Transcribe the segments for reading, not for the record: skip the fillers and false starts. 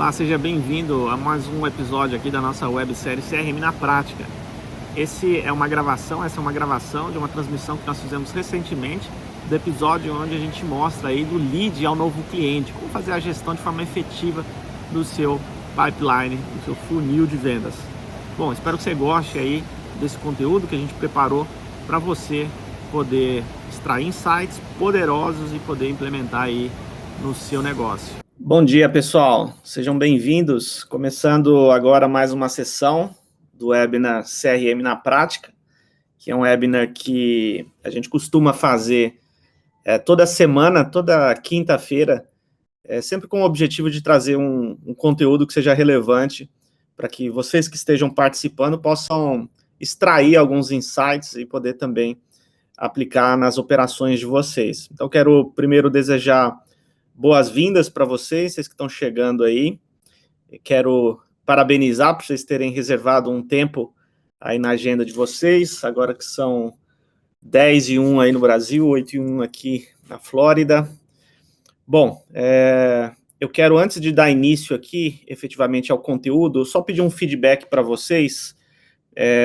Olá, seja bem-vindo a mais um episódio aqui da nossa websérie CRM na Prática. Essa é uma gravação de uma transmissão que nós fizemos recentemente, do episódio onde a gente mostra aí do lead ao novo cliente, como fazer a gestão de forma efetiva do seu pipeline, do seu funil de vendas. Bom, espero que você goste aí desse conteúdo que a gente preparou para você poder extrair insights poderosos e poder implementar aí no seu negócio. Bom dia, pessoal. Sejam bem-vindos. Começando agora mais uma sessão do webinar CRM na Prática, que é um webinar que a gente costuma fazer toda semana, toda quinta-feira, sempre com o objetivo de trazer um conteúdo que seja relevante para que vocês que estejam participando possam extrair alguns insights e poder também aplicar nas operações de vocês. Então, quero primeiro desejar boas-vindas para vocês que estão chegando aí. Quero parabenizar por vocês terem reservado um tempo aí na agenda de vocês, agora que são 10:01 aí no Brasil, 8:01 aqui na Flórida. Bom, eu quero, antes de dar início aqui, efetivamente, ao conteúdo, só pedir um feedback para vocês.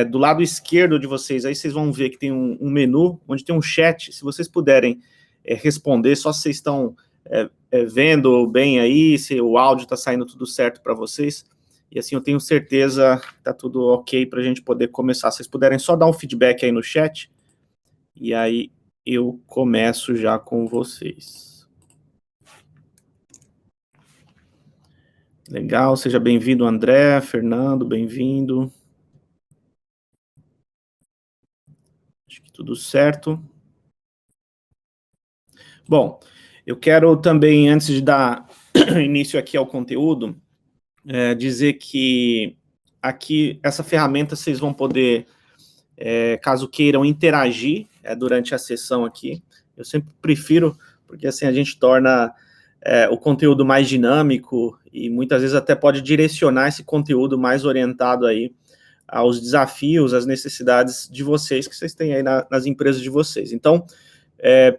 Do lado esquerdo de vocês, aí vocês vão ver que tem um menu, onde tem um chat. Se vocês puderem responder, só se vocês estão vendo bem aí, se o áudio está saindo tudo certo para vocês, e assim eu tenho certeza que está tudo ok para a gente poder começar. Se vocês puderem só dar um feedback aí no chat, e aí eu começo já com vocês. Legal, seja bem-vindo, André, Fernando, bem-vindo. Acho que tudo certo. Bom, eu quero também, antes de dar início aqui ao conteúdo, dizer que aqui, essa ferramenta, vocês vão poder, caso queiram interagir durante a sessão aqui. Eu sempre prefiro, porque assim a gente torna o conteúdo mais dinâmico e muitas vezes até pode direcionar esse conteúdo mais orientado aí aos desafios, às necessidades de vocês, que vocês têm aí nas empresas de vocês. Então,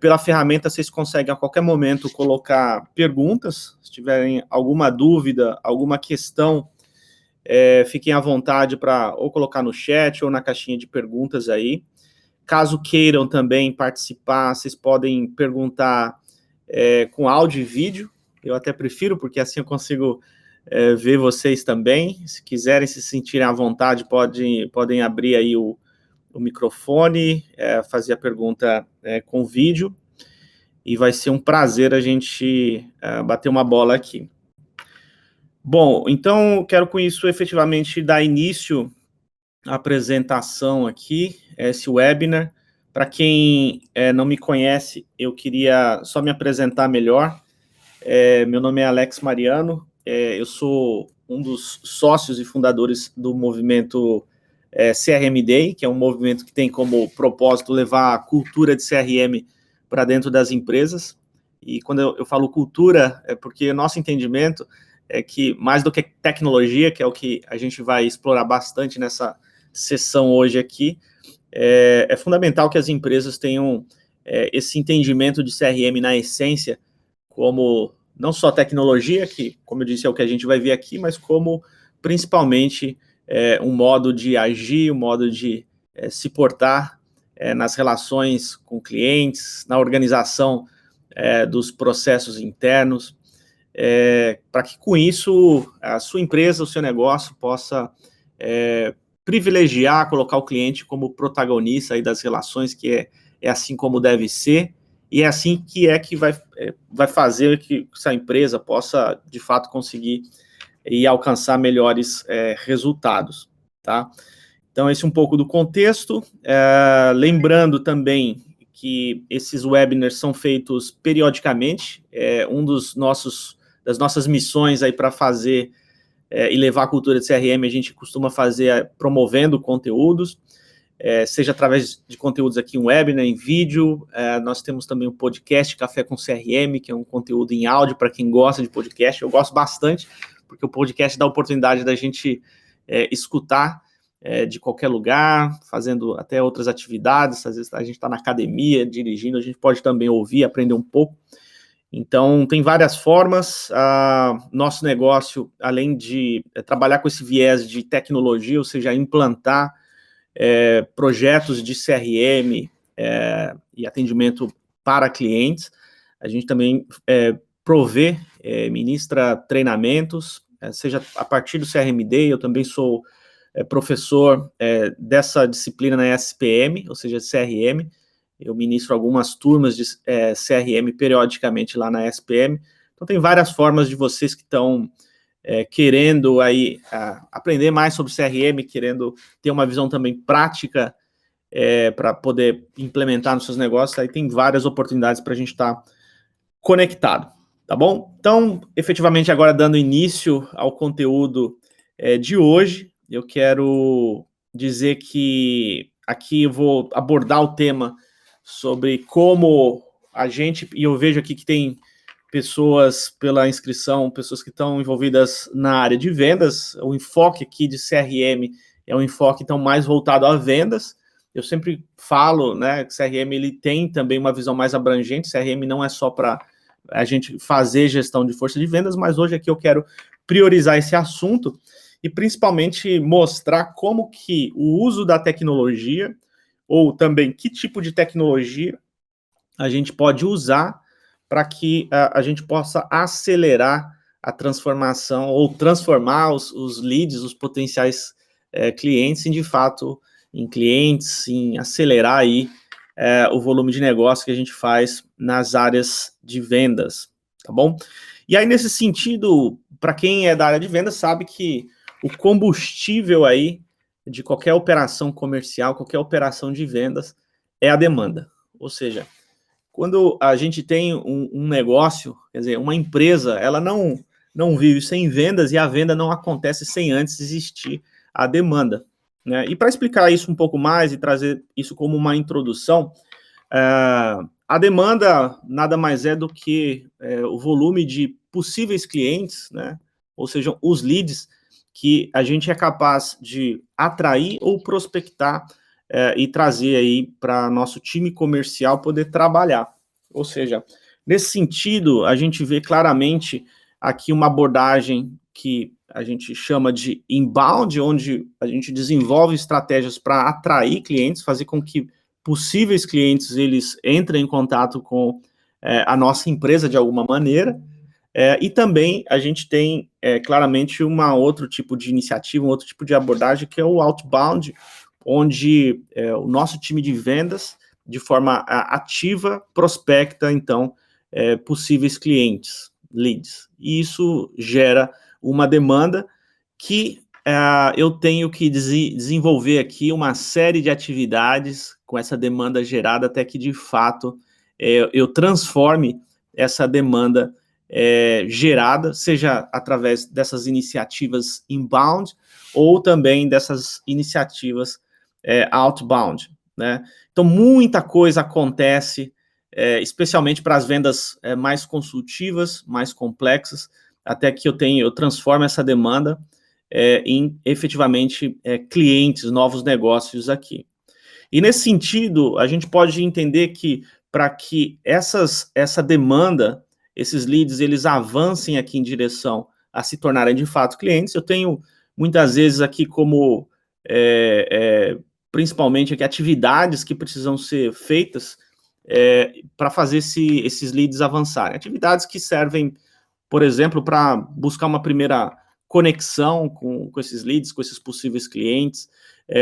pela ferramenta, vocês conseguem a qualquer momento colocar perguntas. Se tiverem alguma dúvida, alguma questão, fiquem à vontade para ou colocar no chat ou na caixinha de perguntas aí. Caso queiram também participar, vocês podem perguntar com áudio e vídeo. Eu até prefiro, porque assim eu consigo ver vocês também. Se quiserem se sentirem à vontade, podem abrir aí o microfone, fazer a pergunta com vídeo, e vai ser um prazer a gente bater uma bola aqui. Bom, então, quero com isso efetivamente dar início à apresentação aqui, esse webinar. Para quem não me conhece, eu queria só me apresentar melhor. Meu nome é Alex Mariano, eu sou um dos sócios e fundadores do movimento CRM Day, que é um movimento que tem como propósito levar a cultura de CRM para dentro das empresas. E quando eu falo cultura, é porque nosso entendimento é que, mais do que tecnologia, que é o que a gente vai explorar bastante nessa sessão hoje aqui, é fundamental que as empresas tenham esse entendimento de CRM na essência, como não só tecnologia, que, como eu disse, é o que a gente vai ver aqui, mas como, principalmente, um modo de agir, um modo de se portar nas relações com clientes, na organização dos processos internos, para que, com isso, a sua empresa, o seu negócio possa privilegiar, colocar o cliente como protagonista aí das relações, que é assim como deve ser, e é assim que vai fazer que essa empresa possa, de fato, conseguir e alcançar melhores resultados, tá? Então, esse é um pouco do contexto. Lembrando também que esses webinars são feitos periodicamente. Das nossas missões aí para fazer e levar a cultura de CRM, a gente costuma fazer promovendo conteúdos, seja através de conteúdos aqui em webinar, em vídeo. Nós temos também um podcast Café com CRM, que é um conteúdo em áudio para quem gosta de podcast. Eu gosto bastante, porque o podcast dá a oportunidade da gente escutar de qualquer lugar, fazendo até outras atividades. Às vezes a gente está na academia, dirigindo, a gente pode também ouvir, aprender um pouco. Então, tem várias formas. Nosso negócio, além de trabalhar com esse viés de tecnologia, ou seja, implantar projetos de CRM e atendimento para clientes, a gente também provê, ministra treinamentos, seja a partir do CRMD. Eu também sou professor dessa disciplina na SPM, ou seja, CRM. Eu ministro algumas turmas de CRM periodicamente lá na SPM. Então, tem várias formas de vocês que estão querendo aí aprender mais sobre CRM, querendo ter uma visão também prática para poder implementar nos seus negócios. Aí tem várias oportunidades para a gente estar conectado, tá bom? Então, efetivamente, agora dando início ao conteúdo de hoje, eu quero dizer que aqui eu vou abordar o tema sobre como a gente, e eu vejo aqui que tem pessoas pela inscrição, pessoas que estão envolvidas na área de vendas. O enfoque aqui de CRM é um enfoque então mais voltado a vendas. Eu sempre falo, né, que CRM ele tem também uma visão mais abrangente. CRM não é só para a gente fazer gestão de força de vendas, mas hoje aqui eu quero priorizar esse assunto e principalmente mostrar como que o uso da tecnologia, ou também que tipo de tecnologia a gente pode usar para que a gente possa acelerar a transformação ou transformar os leads, os potenciais clientes, de fato, em clientes, em acelerar aí o volume de negócio que a gente faz nas áreas de vendas, tá bom? E aí, nesse sentido, para quem é da área de vendas, sabe que o combustível aí de qualquer operação comercial, qualquer operação de vendas, é a demanda. Ou seja, quando a gente tem um negócio, quer dizer, uma empresa, ela não vive sem vendas e a venda não acontece sem antes existir a demanda, né? E para explicar isso um pouco mais e trazer isso como uma introdução, a demanda nada mais é do que o volume de possíveis clientes, né? Ou seja, os leads que a gente é capaz de atrair ou prospectar e trazer aí para nosso time comercial poder trabalhar. Ou seja, nesse sentido, a gente vê claramente aqui uma abordagem que a gente chama de inbound, onde a gente desenvolve estratégias para atrair clientes, fazer com que possíveis clientes eles entrem em contato com a nossa empresa de alguma maneira. E também a gente tem claramente outro tipo de iniciativa, um outro tipo de abordagem, que é o outbound, onde o nosso time de vendas, de forma ativa, prospecta, então, possíveis clientes, leads. E isso gera uma demanda que eu tenho que desenvolver aqui uma série de atividades com essa demanda gerada, até que, de fato, eu transforme essa demanda gerada, seja através dessas iniciativas inbound ou também dessas iniciativas outbound, né? Então, muita coisa acontece, especialmente para as vendas mais consultivas, mais complexas, até que eu transformo essa demanda em efetivamente clientes, novos negócios aqui. E nesse sentido, a gente pode entender que para que essa demanda, esses leads, eles avancem aqui em direção a se tornarem de fato clientes, eu tenho muitas vezes aqui como principalmente aqui atividades que precisam ser feitas para fazer esses leads avançarem. Atividades que servem, por exemplo, para buscar uma primeira conexão com esses leads, com esses possíveis clientes,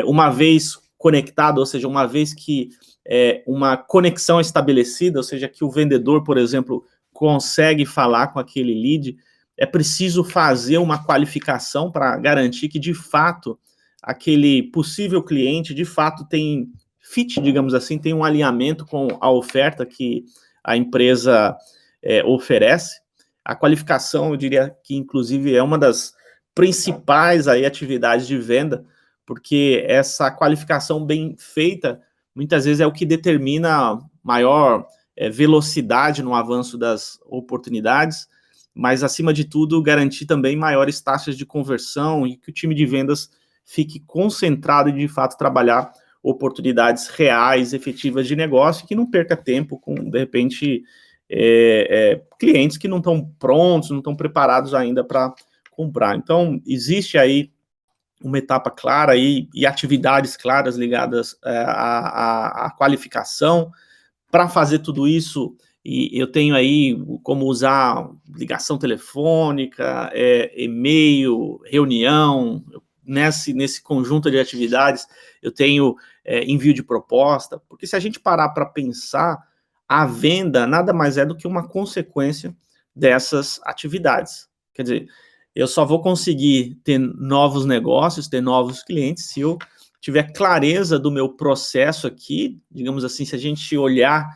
uma vez conectado, ou seja, uma vez que uma conexão estabelecida, ou seja, que o vendedor, por exemplo, consegue falar com aquele lead, é preciso fazer uma qualificação para garantir que, de fato, aquele possível cliente, de fato, tem fit, digamos assim, tem um alinhamento com a oferta que a empresa oferece. A qualificação, eu diria que, inclusive, é uma das principais aí atividades de venda, porque essa qualificação bem feita, muitas vezes é o que determina maior velocidade no avanço das oportunidades, mas, acima de tudo, garantir também maiores taxas de conversão e que o time de vendas fique concentrado e, de fato, trabalhar oportunidades reais, efetivas de negócio, que não perca tempo com, de repente, clientes que não estão prontos, não estão preparados ainda para comprar. Então, existe aí uma etapa clara e atividades claras ligadas à qualificação. Para fazer tudo isso, e eu tenho aí como usar ligação telefônica, e-mail, reunião, nesse conjunto de atividades, eu tenho envio de proposta, porque se a gente parar para pensar, a venda nada mais é do que uma consequência dessas atividades. Quer dizer, eu só vou conseguir ter novos negócios, ter novos clientes, se eu tiver clareza do meu processo aqui, digamos assim, se a gente olhar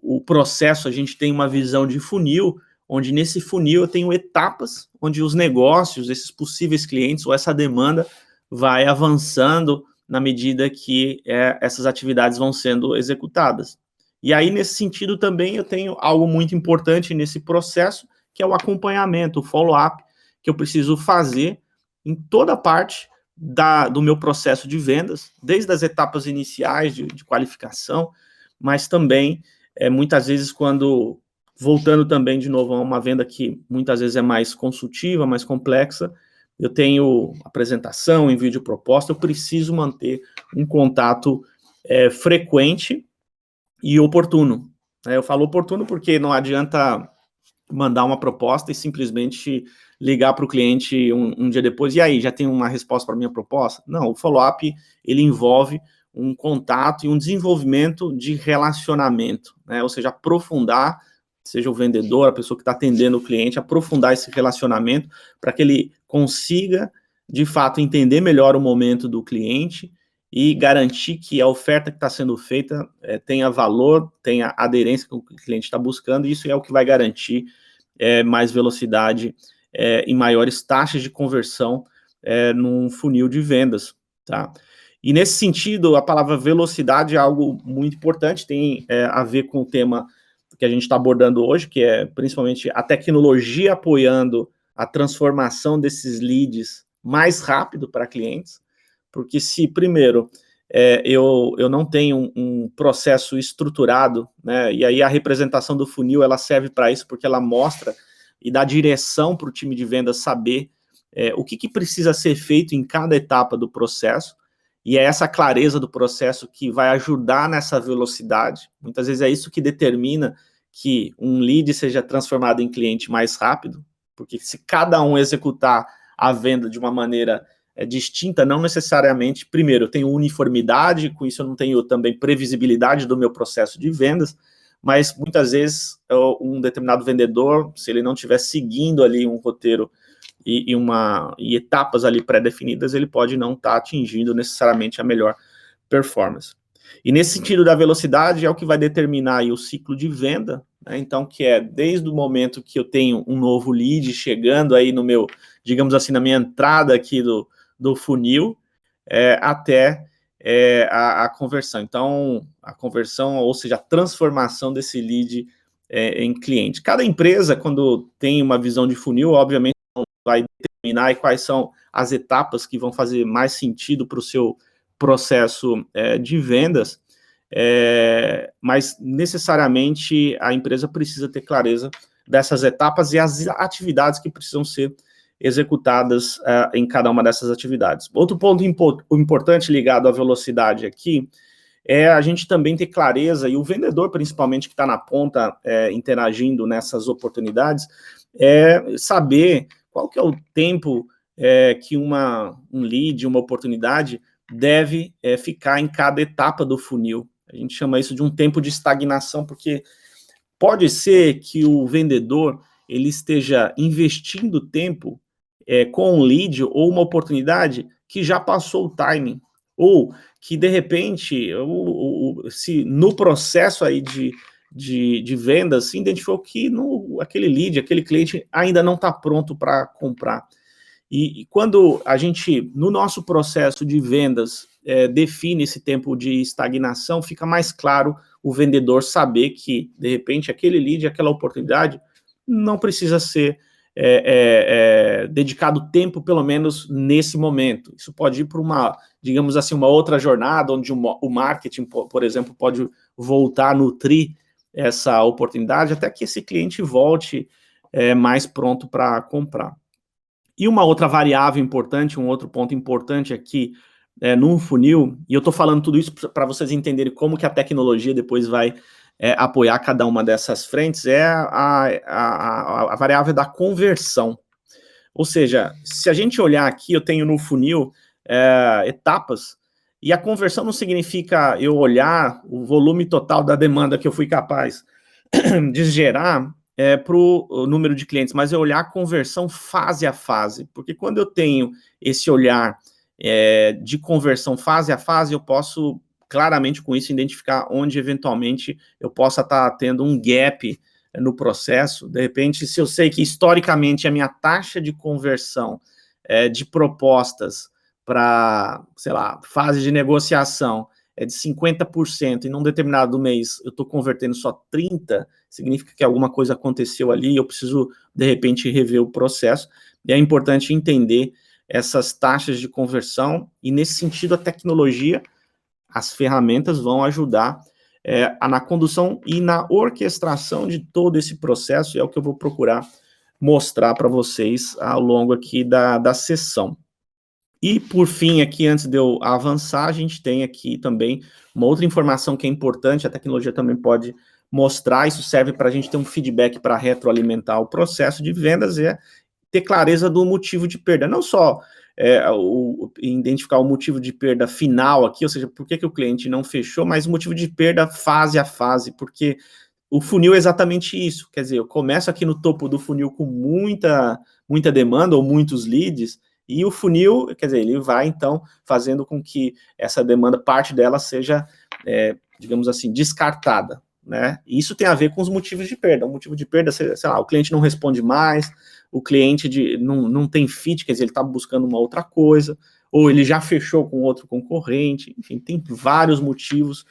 o processo, a gente tem uma visão de funil, onde nesse funil eu tenho etapas, onde os negócios, esses possíveis clientes, ou essa demanda, vai avançando na medida que essas atividades vão sendo executadas. E aí, nesse sentido, também eu tenho algo muito importante nesse processo, que é o acompanhamento, o follow-up, que eu preciso fazer em toda parte do meu processo de vendas, desde as etapas iniciais de qualificação, mas também, muitas vezes, voltando também de novo a uma venda que muitas vezes é mais consultiva, mais complexa, eu tenho apresentação, envio de proposta, eu preciso manter um contato frequente e oportuno. Eu falo oportuno porque não adianta mandar uma proposta e simplesmente ligar para o cliente um dia depois, e aí, já tem uma resposta para a minha proposta? Não, o follow-up, ele envolve um contato e um desenvolvimento de relacionamento, né? Ou seja, aprofundar, seja o vendedor, a pessoa que está atendendo o cliente, aprofundar esse relacionamento para que ele consiga, de fato, entender melhor o momento do cliente e garantir que a oferta que está sendo feita tenha valor, tenha aderência que o cliente está buscando, e isso é o que vai garantir mais velocidade e maiores taxas de conversão num funil de vendas, tá? E nesse sentido, a palavra velocidade é algo muito importante, tem a ver com o tema que a gente está abordando hoje, que é principalmente a tecnologia apoiando a transformação desses leads mais rápido para clientes, porque se, primeiro, eu não tenho um processo estruturado, né, e aí a representação do funil, ela serve para isso, porque ela mostra e dá direção para o time de vendas saber o que precisa ser feito em cada etapa do processo, e é essa clareza do processo que vai ajudar nessa velocidade. Muitas vezes é isso que determina que um lead seja transformado em cliente mais rápido, porque se cada um executar a venda de uma maneira distinta, não necessariamente, primeiro, eu tenho uniformidade, com isso eu não tenho também previsibilidade do meu processo de vendas, mas muitas vezes um determinado vendedor, se ele não estiver seguindo ali um roteiro e etapas ali pré-definidas, ele pode não estar atingindo necessariamente a melhor performance. E nesse sentido da velocidade é o que vai determinar aí o ciclo de venda, né? Então, que é desde o momento que eu tenho um novo lead chegando aí no meu, digamos assim, na minha entrada aqui do funil, até a conversão. Então, a conversão, ou seja, a transformação desse lead em cliente. Cada empresa, quando tem uma visão de funil, obviamente, vai determinar aí quais são as etapas que vão fazer mais sentido para o seu processo de vendas, mas necessariamente a empresa precisa ter clareza dessas etapas e as atividades que precisam ser executadas em cada uma dessas atividades. Outro ponto importante ligado à velocidade aqui é a gente também ter clareza, e o vendedor principalmente que está na ponta interagindo nessas oportunidades, saber qual que é o tempo que um lead, uma oportunidade deve ficar em cada etapa do funil. A gente chama isso de um tempo de estagnação, porque pode ser que o vendedor ele esteja investindo tempo com um lead ou uma oportunidade que já passou o timing, ou que, de repente, se no processo aí de vendas se identificou que aquele lead, aquele cliente ainda não está pronto para comprar. E quando a gente, no nosso processo de vendas, define esse tempo de estagnação, fica mais claro o vendedor saber que, de repente, aquele lead, aquela oportunidade, não precisa ser dedicado tempo, pelo menos nesse momento. Isso pode ir para uma, digamos assim, uma outra jornada, onde o marketing, por exemplo, pode voltar a nutrir essa oportunidade até que esse cliente volte mais pronto para comprar. E uma outra variável importante, um outro ponto importante aqui no funil, e eu estou falando tudo isso para vocês entenderem como que a tecnologia depois vai apoiar cada uma dessas frentes, é a variável da conversão. Ou seja, se a gente olhar aqui, eu tenho no funil etapas, e a conversão não significa eu olhar o volume total da demanda que eu fui capaz de gerar para o número de clientes, mas eu olhar a conversão fase a fase, porque quando eu tenho esse olhar de conversão fase a fase, eu posso claramente com isso identificar onde eventualmente eu possa estar tendo um gap no processo. De repente, se eu sei que historicamente a minha taxa de conversão de propostas para, sei lá, fase de negociação é de 50%, e num determinado mês eu estou convertendo só 30%, significa que alguma coisa aconteceu ali, eu preciso, de repente, rever o processo, e é importante entender essas taxas de conversão, e nesse sentido a tecnologia, as ferramentas vão ajudar na condução e na orquestração de todo esse processo, e é o que eu vou procurar mostrar para vocês ao longo aqui da sessão. E, por fim, aqui, antes de eu avançar, a gente tem aqui também uma outra informação que é importante, a tecnologia também pode mostrar, isso serve para a gente ter um feedback para retroalimentar o processo de vendas, e ter clareza do motivo de perda, não só identificar o motivo de perda final aqui, ou seja, por que o cliente não fechou, mas o motivo de perda fase a fase, porque o funil é exatamente isso, quer dizer, eu começo aqui no topo do funil com muita demanda ou muitos leads, e o funil, quer dizer, ele vai, então, fazendo com que essa demanda, parte dela seja, digamos assim, descartada, né? E isso tem a ver com os motivos de perda. O motivo de perda, sei lá, o cliente não responde mais, o cliente não tem fit, quer dizer, ele está buscando uma outra coisa, ou ele já fechou com outro concorrente, enfim, tem vários motivos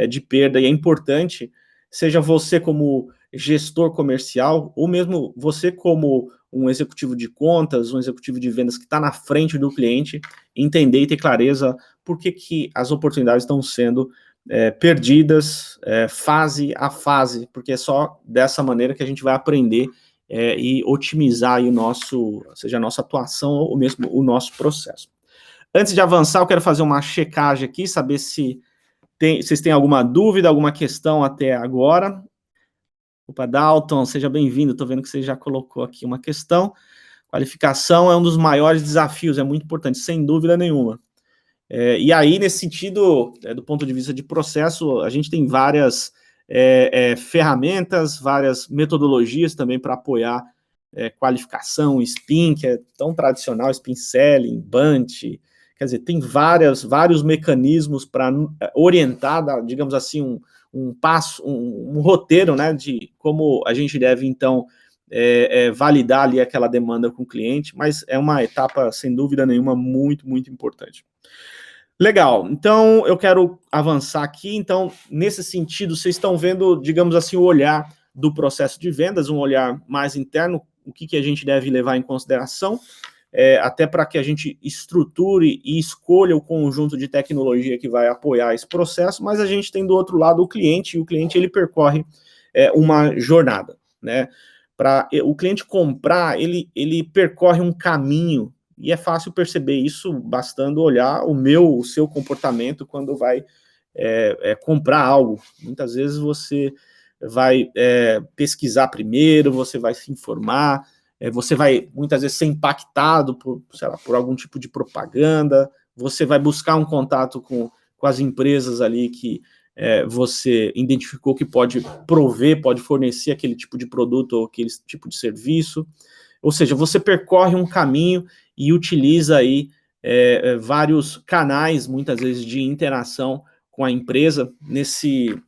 de perda, e é importante, seja você como gestor comercial, ou mesmo você como um executivo de contas, um executivo de vendas que está na frente do cliente, entender e ter clareza por que as oportunidades estão sendo perdidas fase a fase, porque é só dessa maneira que a gente vai aprender e otimizar aí seja a nossa atuação ou mesmo o nosso processo. Antes de avançar, eu quero fazer uma checagem aqui, saber se vocês têm alguma dúvida, alguma questão até agora. Opa, Dalton, seja bem-vindo, estou vendo que você já colocou aqui uma questão. Qualificação é um dos maiores desafios, é muito importante, sem dúvida nenhuma. E aí, nesse sentido, do ponto de vista de processo, a gente tem várias ferramentas, várias metodologias também para apoiar qualificação, SPIN, que é tão tradicional, SPIN Selling, Bunch, quer dizer, tem vários mecanismos para orientar, digamos assim, um passo, um roteiro, né, de como a gente deve, então, validar ali aquela demanda com o cliente, mas é uma etapa, sem dúvida nenhuma, muito, muito importante. Legal, então eu quero avançar aqui, então, nesse sentido, vocês estão vendo, digamos assim, o olhar do processo de vendas, um olhar mais interno, o que a gente deve levar em consideração, até para que a gente estruture e escolha o conjunto de tecnologia que vai apoiar esse processo, mas a gente tem do outro lado o cliente, e o cliente ele percorre uma jornada, né? Para o cliente comprar, ele percorre um caminho, e é fácil perceber isso bastando olhar o seu comportamento quando vai comprar algo. Muitas vezes você vai pesquisar primeiro, você vai se informar, você vai muitas vezes ser impactado por, sei lá, por algum tipo de propaganda, você vai buscar um contato com as empresas ali que você identificou que pode prover, pode fornecer aquele tipo de produto ou aquele tipo de serviço. Ou seja, você percorre um caminho e utiliza aí vários canais, muitas vezes, de interação com a empresa. Nesse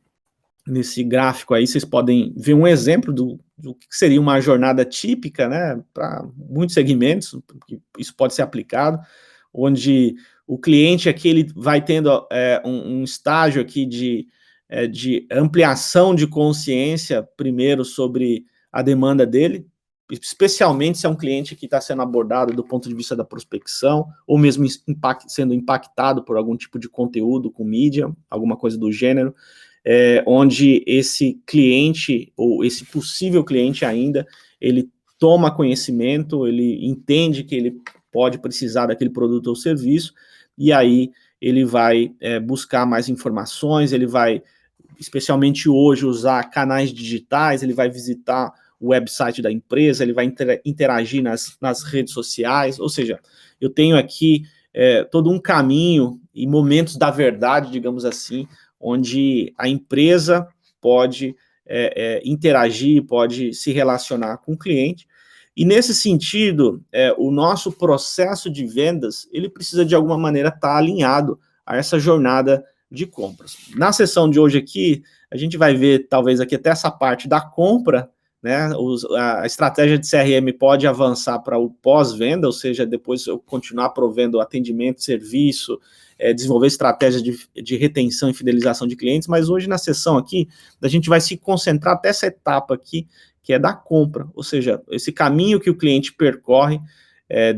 gráfico aí, vocês podem ver um exemplo do que seria uma jornada típica, né, para muitos segmentos, isso pode ser aplicado, onde o cliente aqui ele vai tendo um estágio aqui de ampliação de consciência, primeiro, sobre a demanda dele, especialmente se é um cliente que está sendo abordado do ponto de vista da prospecção, ou mesmo sendo impactado por algum tipo de conteúdo com mídia, alguma coisa do gênero. onde esse cliente, ou esse possível cliente ainda, ele toma conhecimento, ele entende que ele pode precisar daquele produto ou serviço, e aí ele vai buscar mais informações, ele vai, especialmente hoje, usar canais digitais, ele vai visitar o website da empresa, ele vai interagir nas redes sociais, ou seja, eu tenho aqui todo um caminho e momentos da verdade, digamos assim, onde a empresa pode interagir, pode se relacionar com o cliente. E nesse sentido, o nosso processo de vendas, ele precisa de alguma maneira estar alinhado a essa jornada de compras. Na sessão de hoje aqui, a gente vai ver talvez aqui até essa parte da compra, né? A estratégia de CRM pode avançar para o pós-venda, ou seja, depois eu continuar provendo atendimento, serviço, desenvolver estratégias de retenção e fidelização de clientes, mas hoje na sessão aqui, a gente vai se concentrar até essa etapa aqui, que é da compra, ou seja, esse caminho que o cliente percorre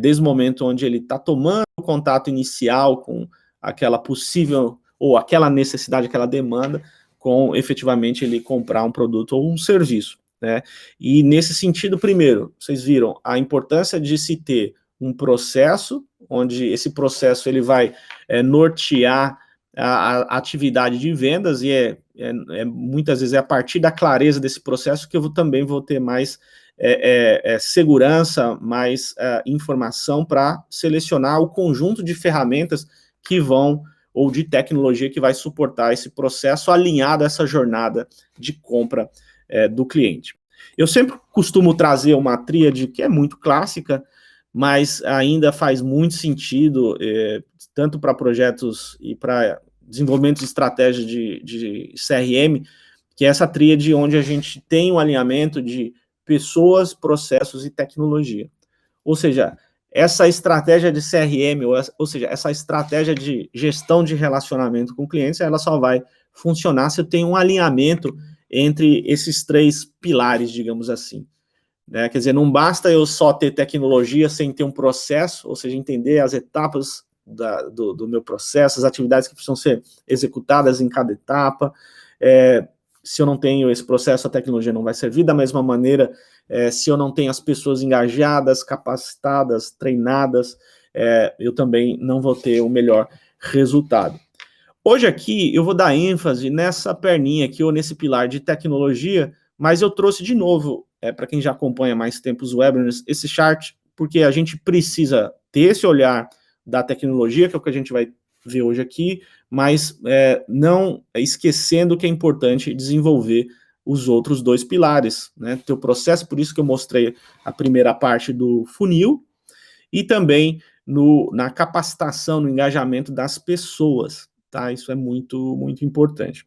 desde o momento onde ele está tomando o contato inicial com aquela possível, ou aquela necessidade, aquela demanda, com efetivamente ele comprar um produto ou um serviço, né? E nesse sentido, primeiro, vocês viram a importância de se ter um processo, onde esse processo ele vai nortear a atividade de vendas, e muitas vezes é a partir da clareza desse processo que eu também vou ter mais segurança, mais informação para selecionar o conjunto de ferramentas que vão, ou de tecnologia que vai suportar esse processo alinhado a essa jornada de compra do cliente. Eu sempre costumo trazer uma tríade que é muito clássica, mas ainda faz muito sentido, tanto para projetos e para desenvolvimento de estratégia de CRM, que é essa tríade onde a gente tem um alinhamento de pessoas, processos e tecnologia. Ou seja, essa estratégia de CRM, ou seja, essa estratégia de gestão de relacionamento com clientes, ela só vai funcionar se eu tenho um alinhamento entre esses três pilares, digamos assim. Né? Quer dizer, não basta eu só ter tecnologia sem ter um processo, ou seja, entender as etapas do meu processo, as atividades que precisam ser executadas em cada etapa. Se eu não tenho esse processo, a tecnologia não vai servir. Da mesma maneira, se eu não tenho as pessoas engajadas, capacitadas, treinadas, eu também não vou ter o melhor resultado. Hoje aqui eu vou dar ênfase nessa perninha aqui, ou nesse pilar de tecnologia, mas eu trouxe de novo, para quem já acompanha mais tempo os webinars, esse chart, porque a gente precisa ter esse olhar da tecnologia, que é o que a gente vai ver hoje aqui, mas não esquecendo que é importante desenvolver os outros dois pilares, né? Teu processo, por isso que eu mostrei a primeira parte do funil, e também na capacitação, no engajamento das pessoas, tá? Isso é muito, muito importante.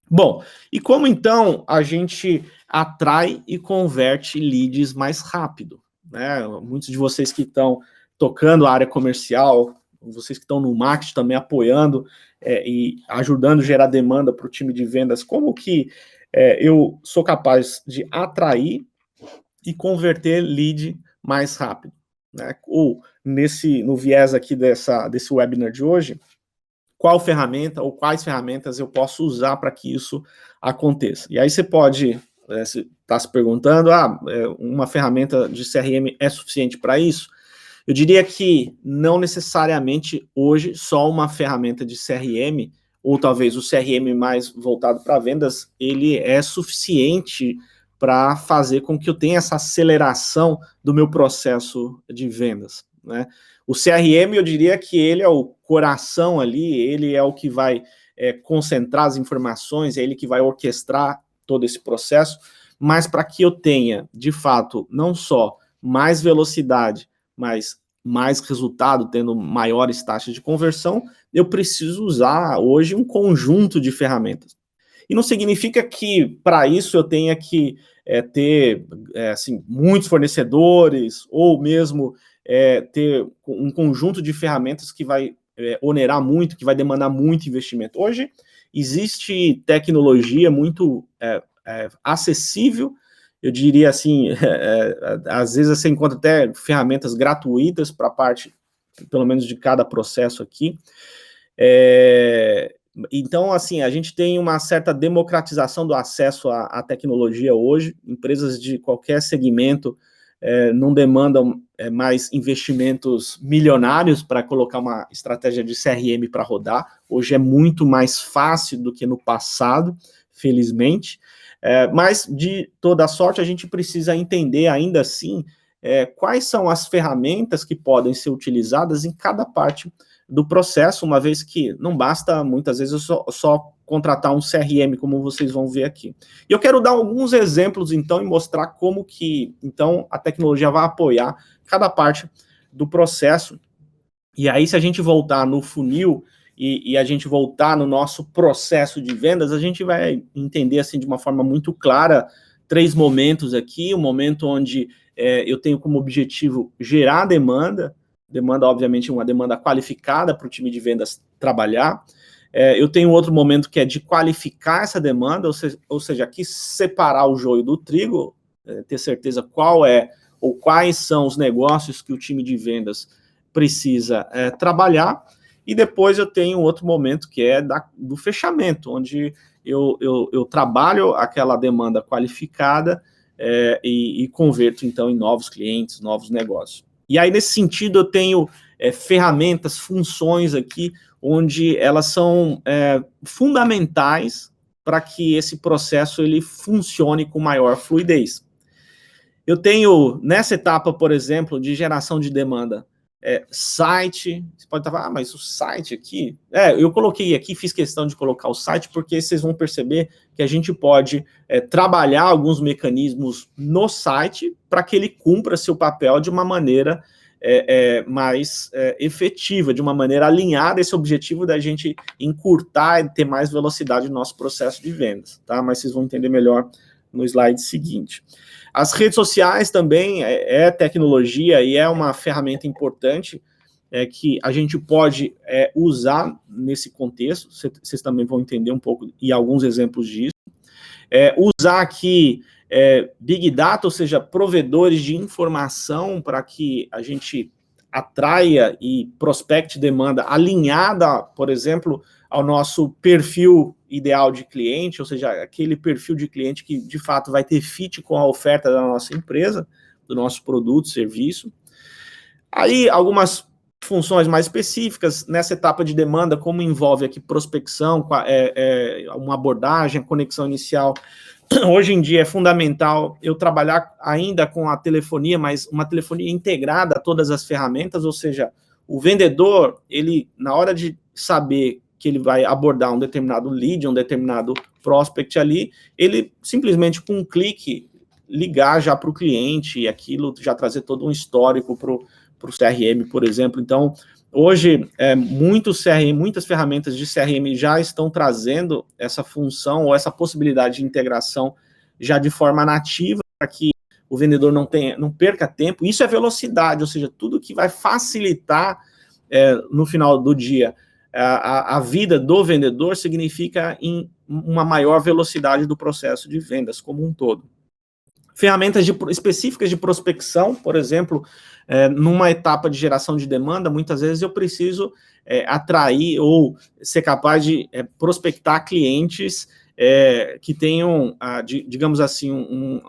Bom, e como então a gente atrai e converte leads mais rápido, né? Muitos de vocês que estão tocando a área comercial, vocês que estão no marketing também apoiando e ajudando a gerar demanda para o time de vendas, como que eu sou capaz de atrair e converter lead mais rápido, né? Ou no viés aqui desse webinar de hoje, qual ferramenta ou quais ferramentas eu posso usar para que isso aconteça. E aí você pode estar se perguntando, uma ferramenta de CRM é suficiente para isso? Eu diria que não necessariamente hoje só uma ferramenta de CRM, ou talvez o CRM mais voltado para vendas, ele é suficiente para fazer com que eu tenha essa aceleração do meu processo de vendas, né? O CRM, eu diria que ele é o coração ali, ele é o que vai concentrar as informações, é ele que vai orquestrar todo esse processo, mas para que eu tenha, de fato, não só mais velocidade, mas mais resultado, tendo maiores taxas de conversão, eu preciso usar hoje um conjunto de ferramentas. E não significa que, para isso, eu tenha que ter assim, muitos fornecedores, ou mesmo ter um conjunto de ferramentas que vai onerar muito, que vai demandar muito investimento. Hoje, existe tecnologia muito acessível, eu diria assim, às vezes você encontra até ferramentas gratuitas para parte, pelo menos, de cada processo aqui, Então, assim, a gente tem uma certa democratização do acesso à tecnologia hoje. Empresas de qualquer segmento não demandam mais investimentos milionários para colocar uma estratégia de CRM para rodar. Hoje é muito mais fácil do que no passado, felizmente. Mas, de toda sorte, a gente precisa entender, ainda assim, quais são as ferramentas que podem ser utilizadas em cada parte do processo, uma vez que não basta, muitas vezes, só contratar um CRM, como vocês vão ver aqui. E eu quero dar alguns exemplos, então, e mostrar como que, então, a tecnologia vai apoiar cada parte do processo. E aí, se a gente voltar no funil e a gente voltar no nosso processo de vendas, a gente vai entender, assim, de uma forma muito clara, 3 momentos aqui: o momento onde eu tenho como objetivo gerar demanda, obviamente, uma demanda qualificada para o time de vendas trabalhar. Eu tenho outro momento que é de qualificar essa demanda, ou seja, aqui separar o joio do trigo, ter certeza qual é ou quais são os negócios que o time de vendas precisa trabalhar. E depois eu tenho outro momento que é do fechamento, onde eu trabalho aquela demanda qualificada e converto, então, em novos clientes, novos negócios. E aí, nesse sentido, eu tenho ferramentas, funções aqui, onde elas são fundamentais para que esse processo ele funcione com maior fluidez. Eu tenho, nessa etapa, por exemplo, de geração de demanda, site. Você pode estar falando, mas o site aqui... eu coloquei aqui, fiz questão de colocar o site, porque vocês vão perceber que a gente pode trabalhar alguns mecanismos no site para que ele cumpra seu papel de uma maneira mais efetiva, de uma maneira alinhada a esse objetivo da gente encurtar e ter mais velocidade no nosso processo de vendas, tá? Mas vocês vão entender melhor no slide seguinte. As redes sociais também é tecnologia e é uma ferramenta importante que a gente pode usar nesse contexto. Vocês também vão entender um pouco e alguns exemplos disso. Usar aqui Big Data, ou seja, provedores de informação para que a gente atraia e prospecte demanda alinhada, por exemplo, ao nosso perfil ideal de cliente, ou seja, aquele perfil de cliente que, de fato, vai ter fit com a oferta da nossa empresa, do nosso produto, serviço. Aí, algumas funções mais específicas nessa etapa de demanda, como envolve aqui prospecção, uma abordagem, a conexão inicial. Hoje em dia é fundamental eu trabalhar ainda com a telefonia, mas uma telefonia integrada a todas as ferramentas, ou seja, o vendedor, ele, na hora de saber que ele vai abordar um determinado lead, um determinado prospect ali, ele simplesmente com um clique ligar já para o cliente e aquilo já trazer todo um histórico para o CRM, por exemplo. Então, hoje, muitas ferramentas de CRM já estão trazendo essa função ou essa possibilidade de integração já de forma nativa, para que o vendedor não perca tempo. Isso é velocidade, ou seja, tudo que vai facilitar no final do dia a vida do vendedor significa em uma maior velocidade do processo de vendas como um todo. Ferramentas específicas de prospecção, por exemplo, numa etapa de geração de demanda, muitas vezes eu preciso atrair ou ser capaz de prospectar clientes que tenham, digamos assim,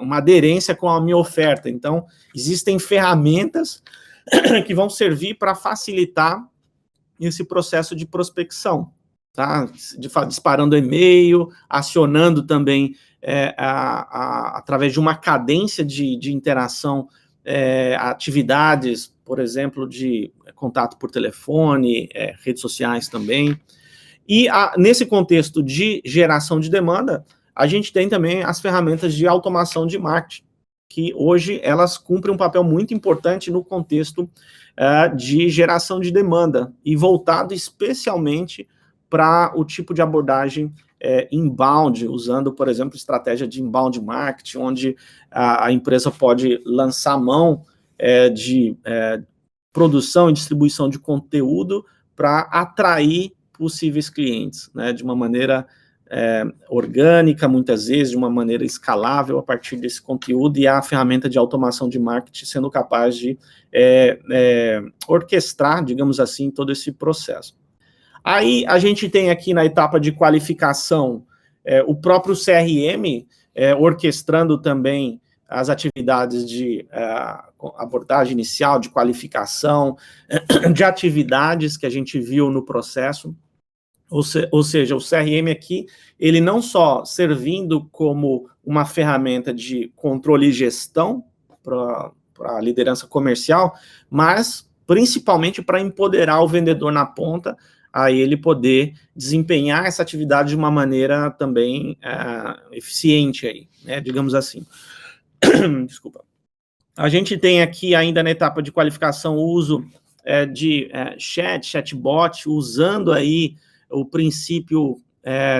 uma aderência com a minha oferta. Então, existem ferramentas que vão servir para facilitar esse processo de prospecção, tá? Disparando e-mail, acionando também através de uma cadência de interação, atividades, por exemplo, de contato por telefone, redes sociais também. E nesse contexto de geração de demanda, a gente tem também as ferramentas de automação de marketing, que hoje elas cumprem um papel muito importante no contexto de geração de demanda, e voltado especialmente para o tipo de abordagem inbound, usando, por exemplo, estratégia de inbound marketing, onde a empresa pode lançar mão de produção e distribuição de conteúdo para atrair possíveis clientes, né, de uma maneira orgânica, muitas vezes, de uma maneira escalável a partir desse conteúdo, e a ferramenta de automação de marketing sendo capaz de orquestrar, digamos assim, todo esse processo. Aí a gente tem aqui na etapa de qualificação o próprio CRM orquestrando também as atividades de abordagem inicial, de qualificação, de atividades que a gente viu no processo. Ou seja, o CRM aqui, ele não só servindo como uma ferramenta de controle e gestão para a liderança comercial, mas principalmente para empoderar o vendedor na ponta, a ele poder desempenhar essa atividade de uma maneira também eficiente aí, né, digamos assim. Desculpa. A gente tem aqui ainda na etapa de qualificação o uso de chatbot, usando aí o princípio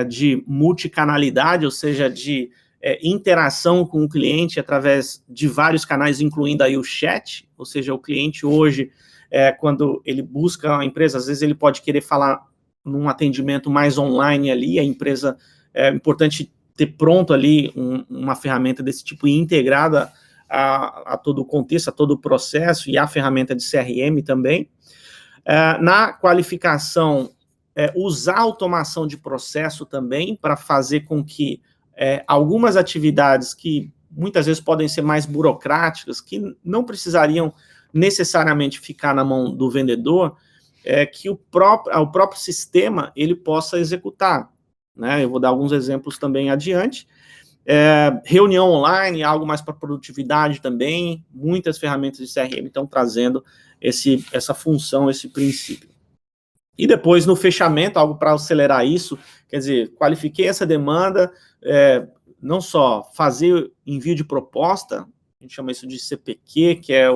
de multicanalidade, ou seja, de interação com o cliente através de vários canais, incluindo aí o chat, ou seja, o cliente hoje, quando ele busca a empresa, às vezes ele pode querer falar num atendimento mais online ali, a empresa, é importante ter pronto ali uma ferramenta desse tipo integrada a todo o contexto, a todo o processo, e a ferramenta de CRM também. Na qualificação, usar automação de processo também, para fazer com que algumas atividades que muitas vezes podem ser mais burocráticas, que não precisariam necessariamente ficar na mão do vendedor, que o próprio sistema ele possa executar, né? Eu vou dar alguns exemplos também adiante. Reunião online, algo mais para produtividade também, muitas ferramentas de CRM estão trazendo essa função, esse princípio. E depois, no fechamento, algo para acelerar isso, quer dizer, qualifiquei essa demanda, não só fazer envio de proposta, a gente chama isso de CPQ, que é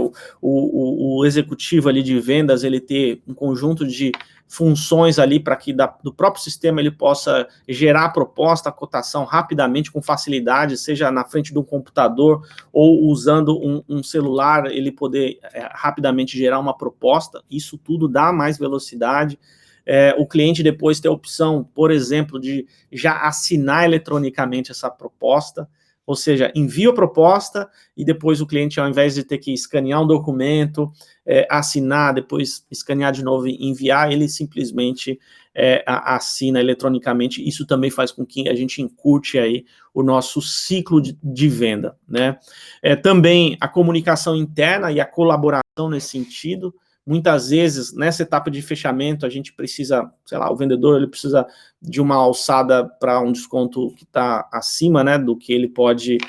o executivo ali de vendas, ele ter um conjunto de funções ali para que do próprio sistema ele possa gerar a proposta, a cotação rapidamente, com facilidade, seja na frente de um computador ou usando um celular, ele poder rapidamente gerar uma proposta. Isso tudo dá mais velocidade. O cliente depois ter a opção, por exemplo, de já assinar eletronicamente essa proposta, ou seja, envia a proposta e depois o cliente, ao invés de ter que escanear um documento, assinar, depois escanear de novo e enviar, ele simplesmente assina eletronicamente. Isso também faz com que a gente encurte aí o nosso ciclo de venda, né? Também a comunicação interna e a colaboração nesse sentido. Muitas vezes, nessa etapa de fechamento, a gente precisa, sei lá, o vendedor ele precisa de uma alçada para um desconto que está acima, né, do que ele pode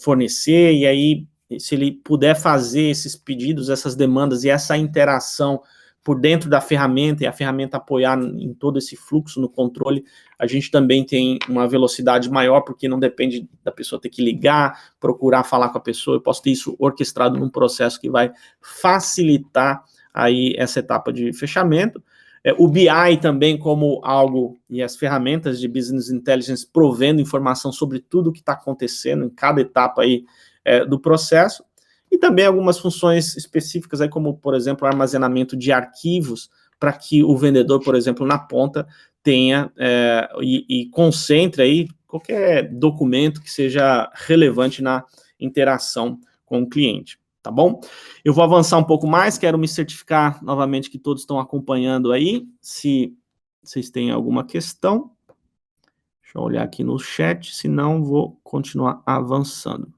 fornecer, e aí, se ele puder fazer esses pedidos, essas demandas e essa interação por dentro da ferramenta, e a ferramenta apoiar em todo esse fluxo, no controle, a gente também tem uma velocidade maior, porque não depende da pessoa ter que ligar, procurar falar com a pessoa. Eu posso ter isso orquestrado num processo que vai facilitar aí essa etapa de fechamento. O BI também como algo, e as ferramentas de Business Intelligence provendo informação sobre tudo o que está acontecendo em cada etapa aí do processo, e também algumas funções específicas aí, como, por exemplo, o armazenamento de arquivos, para que o vendedor, por exemplo, na ponta, tenha e concentre aí qualquer documento que seja relevante na interação com o cliente. Tá bom? Eu vou avançar um pouco mais, quero me certificar novamente que todos estão acompanhando aí, se vocês têm alguma questão. Deixa eu olhar aqui no chat, se não, vou continuar avançando.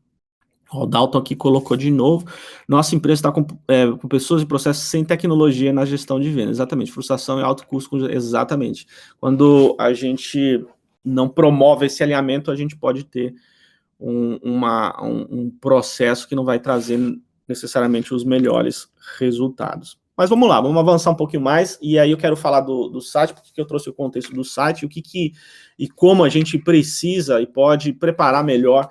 O Dalton aqui colocou de novo, nossa empresa está com pessoas e processos sem tecnologia na gestão de vendas. Exatamente, frustração e alto custo, exatamente. Quando a gente não promove esse alinhamento, a gente pode ter um processo que não vai trazer necessariamente os melhores resultados. Mas vamos lá, vamos avançar um pouquinho mais, e aí eu quero falar do site, porque eu trouxe o contexto do site, e como a gente precisa e pode preparar melhor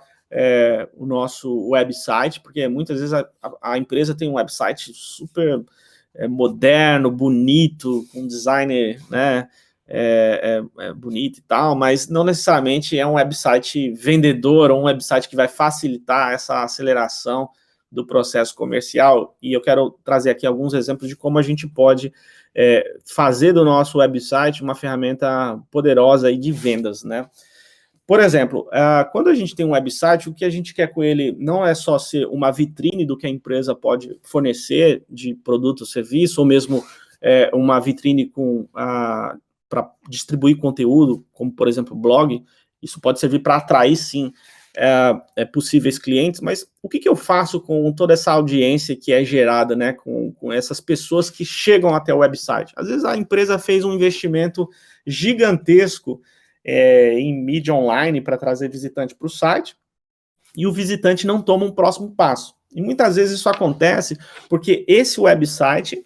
o nosso website, porque muitas vezes a empresa tem um website super moderno, bonito, com design, né, bonito e tal, mas não necessariamente é um website vendedor ou um website que vai facilitar essa aceleração do processo comercial. E eu quero trazer aqui alguns exemplos de como a gente pode fazer do nosso website uma ferramenta poderosa aí de vendas, né? Por exemplo, quando a gente tem um website, o que a gente quer com ele não é só ser uma vitrine do que a empresa pode fornecer de produto ou serviço, ou mesmo uma vitrine com distribuir conteúdo, como, por exemplo, blog, isso pode servir para atrair, sim, possíveis clientes, mas o que eu faço com toda essa audiência que é gerada, né, com essas pessoas que chegam até o website? Às vezes a empresa fez um investimento gigantesco em mídia online para trazer visitante para o site, e o visitante não toma um próximo passo. E muitas vezes isso acontece porque esse website,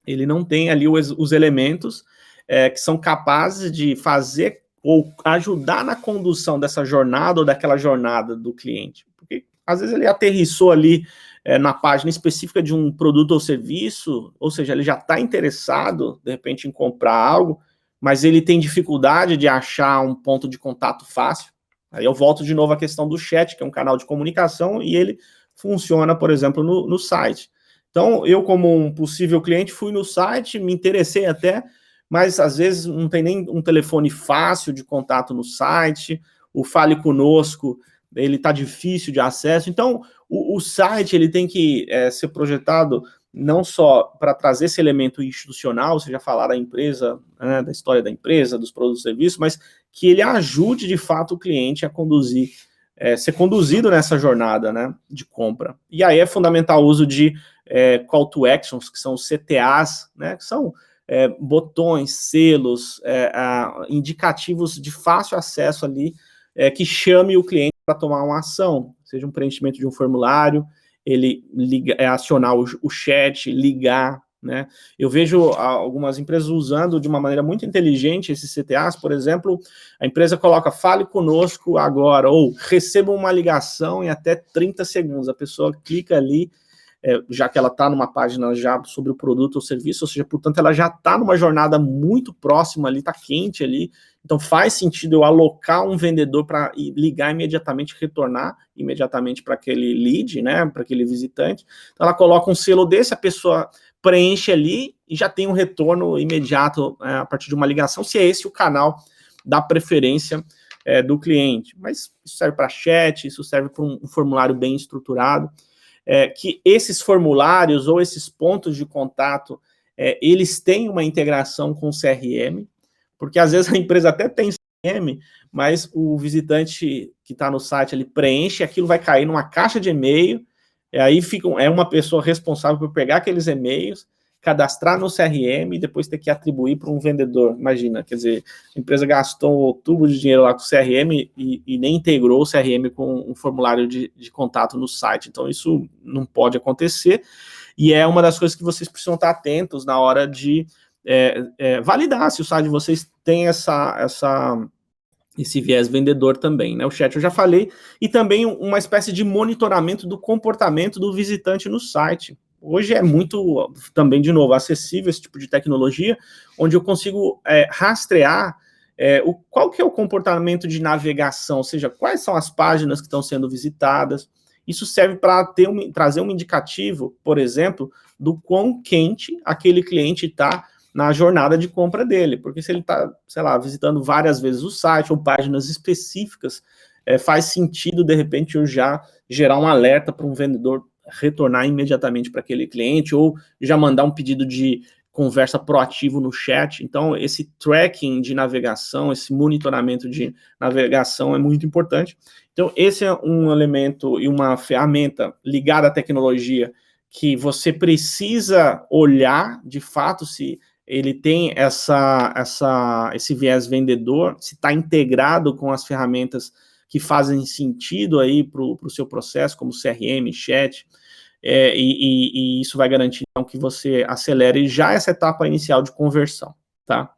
ele não tem ali os elementos que são capazes de fazer ou ajudar na condução dessa jornada ou daquela jornada do cliente. Porque às vezes ele aterrissou ali na página específica de um produto ou serviço, ou seja, ele já está interessado, de repente, em comprar algo, mas ele tem dificuldade de achar um ponto de contato fácil. Aí eu volto de novo à questão do chat, que é um canal de comunicação, e ele funciona, por exemplo, no site. Então, eu, como um possível cliente, fui no site, me interessei até, mas às vezes não tem nem um telefone fácil de contato no site, o Fale Conosco, ele está difícil de acesso. Então, o site ele tem que ser projetado não só para trazer esse elemento institucional, você já falar da empresa, né, da história da empresa, dos produtos e serviços, mas que ele ajude, de fato, o cliente a conduzir, ser conduzido nessa jornada, né, de compra. E aí é fundamental o uso de call to actions, que são os CTAs, né, que são botões, selos, indicativos de fácil acesso ali, que chame o cliente para tomar uma ação, seja um preenchimento de um formulário, ele acionar o chat, ligar, né? Eu vejo algumas empresas usando de uma maneira muito inteligente esses CTAs, por exemplo, a empresa coloca fale conosco agora, ou receba uma ligação em até 30 segundos, a pessoa clica ali, já que ela está numa página já sobre o produto ou serviço, ou seja, portanto, ela já está numa jornada muito próxima ali, está quente ali, então faz sentido eu alocar um vendedor para ligar imediatamente, retornar imediatamente para aquele lead, né, para aquele visitante. Então ela coloca um selo desse, a pessoa preenche ali e já tem um retorno imediato a partir de uma ligação, se é esse o canal da preferência do cliente. Mas isso serve para chat, isso serve para um formulário bem estruturado. Que esses formulários ou esses pontos de contato, eles têm uma integração com o CRM, porque às vezes a empresa até tem CRM, mas o visitante que está no site, ele preenche, aquilo vai cair numa caixa de e-mail, e aí é uma pessoa responsável por pegar aqueles e-mails, cadastrar no CRM e depois ter que atribuir para um vendedor. Imagina, quer dizer, a empresa gastou um tubo de dinheiro lá com o CRM e nem integrou o CRM com um formulário de contato no site. Então, isso não pode acontecer e é uma das coisas que vocês precisam estar atentos na hora de validar se o site de vocês tem esse viés vendedor também, né? O chat eu já falei, e também uma espécie de monitoramento do comportamento do visitante no site. Hoje é muito, também, de novo, acessível esse tipo de tecnologia, onde eu consigo rastrear qual que é o comportamento de navegação, ou seja, quais são as páginas que estão sendo visitadas. Isso serve para trazer um indicativo, por exemplo, do quão quente aquele cliente está na jornada de compra dele, porque se ele está, sei lá, visitando várias vezes o site ou páginas específicas, faz sentido, de repente, eu já gerar um alerta para um vendedor retornar imediatamente para aquele cliente, ou já mandar um pedido de conversa proativo no chat. Então, esse tracking de navegação, esse monitoramento de navegação é muito importante. Então, esse é um elemento e uma ferramenta ligada à tecnologia que você precisa olhar, de fato, se ele tem esse viés vendedor, se está integrado com as ferramentas que fazem sentido aí para o seu processo, como CRM, chat, e isso vai garantir, então, que você acelere já essa etapa inicial de conversão, tá?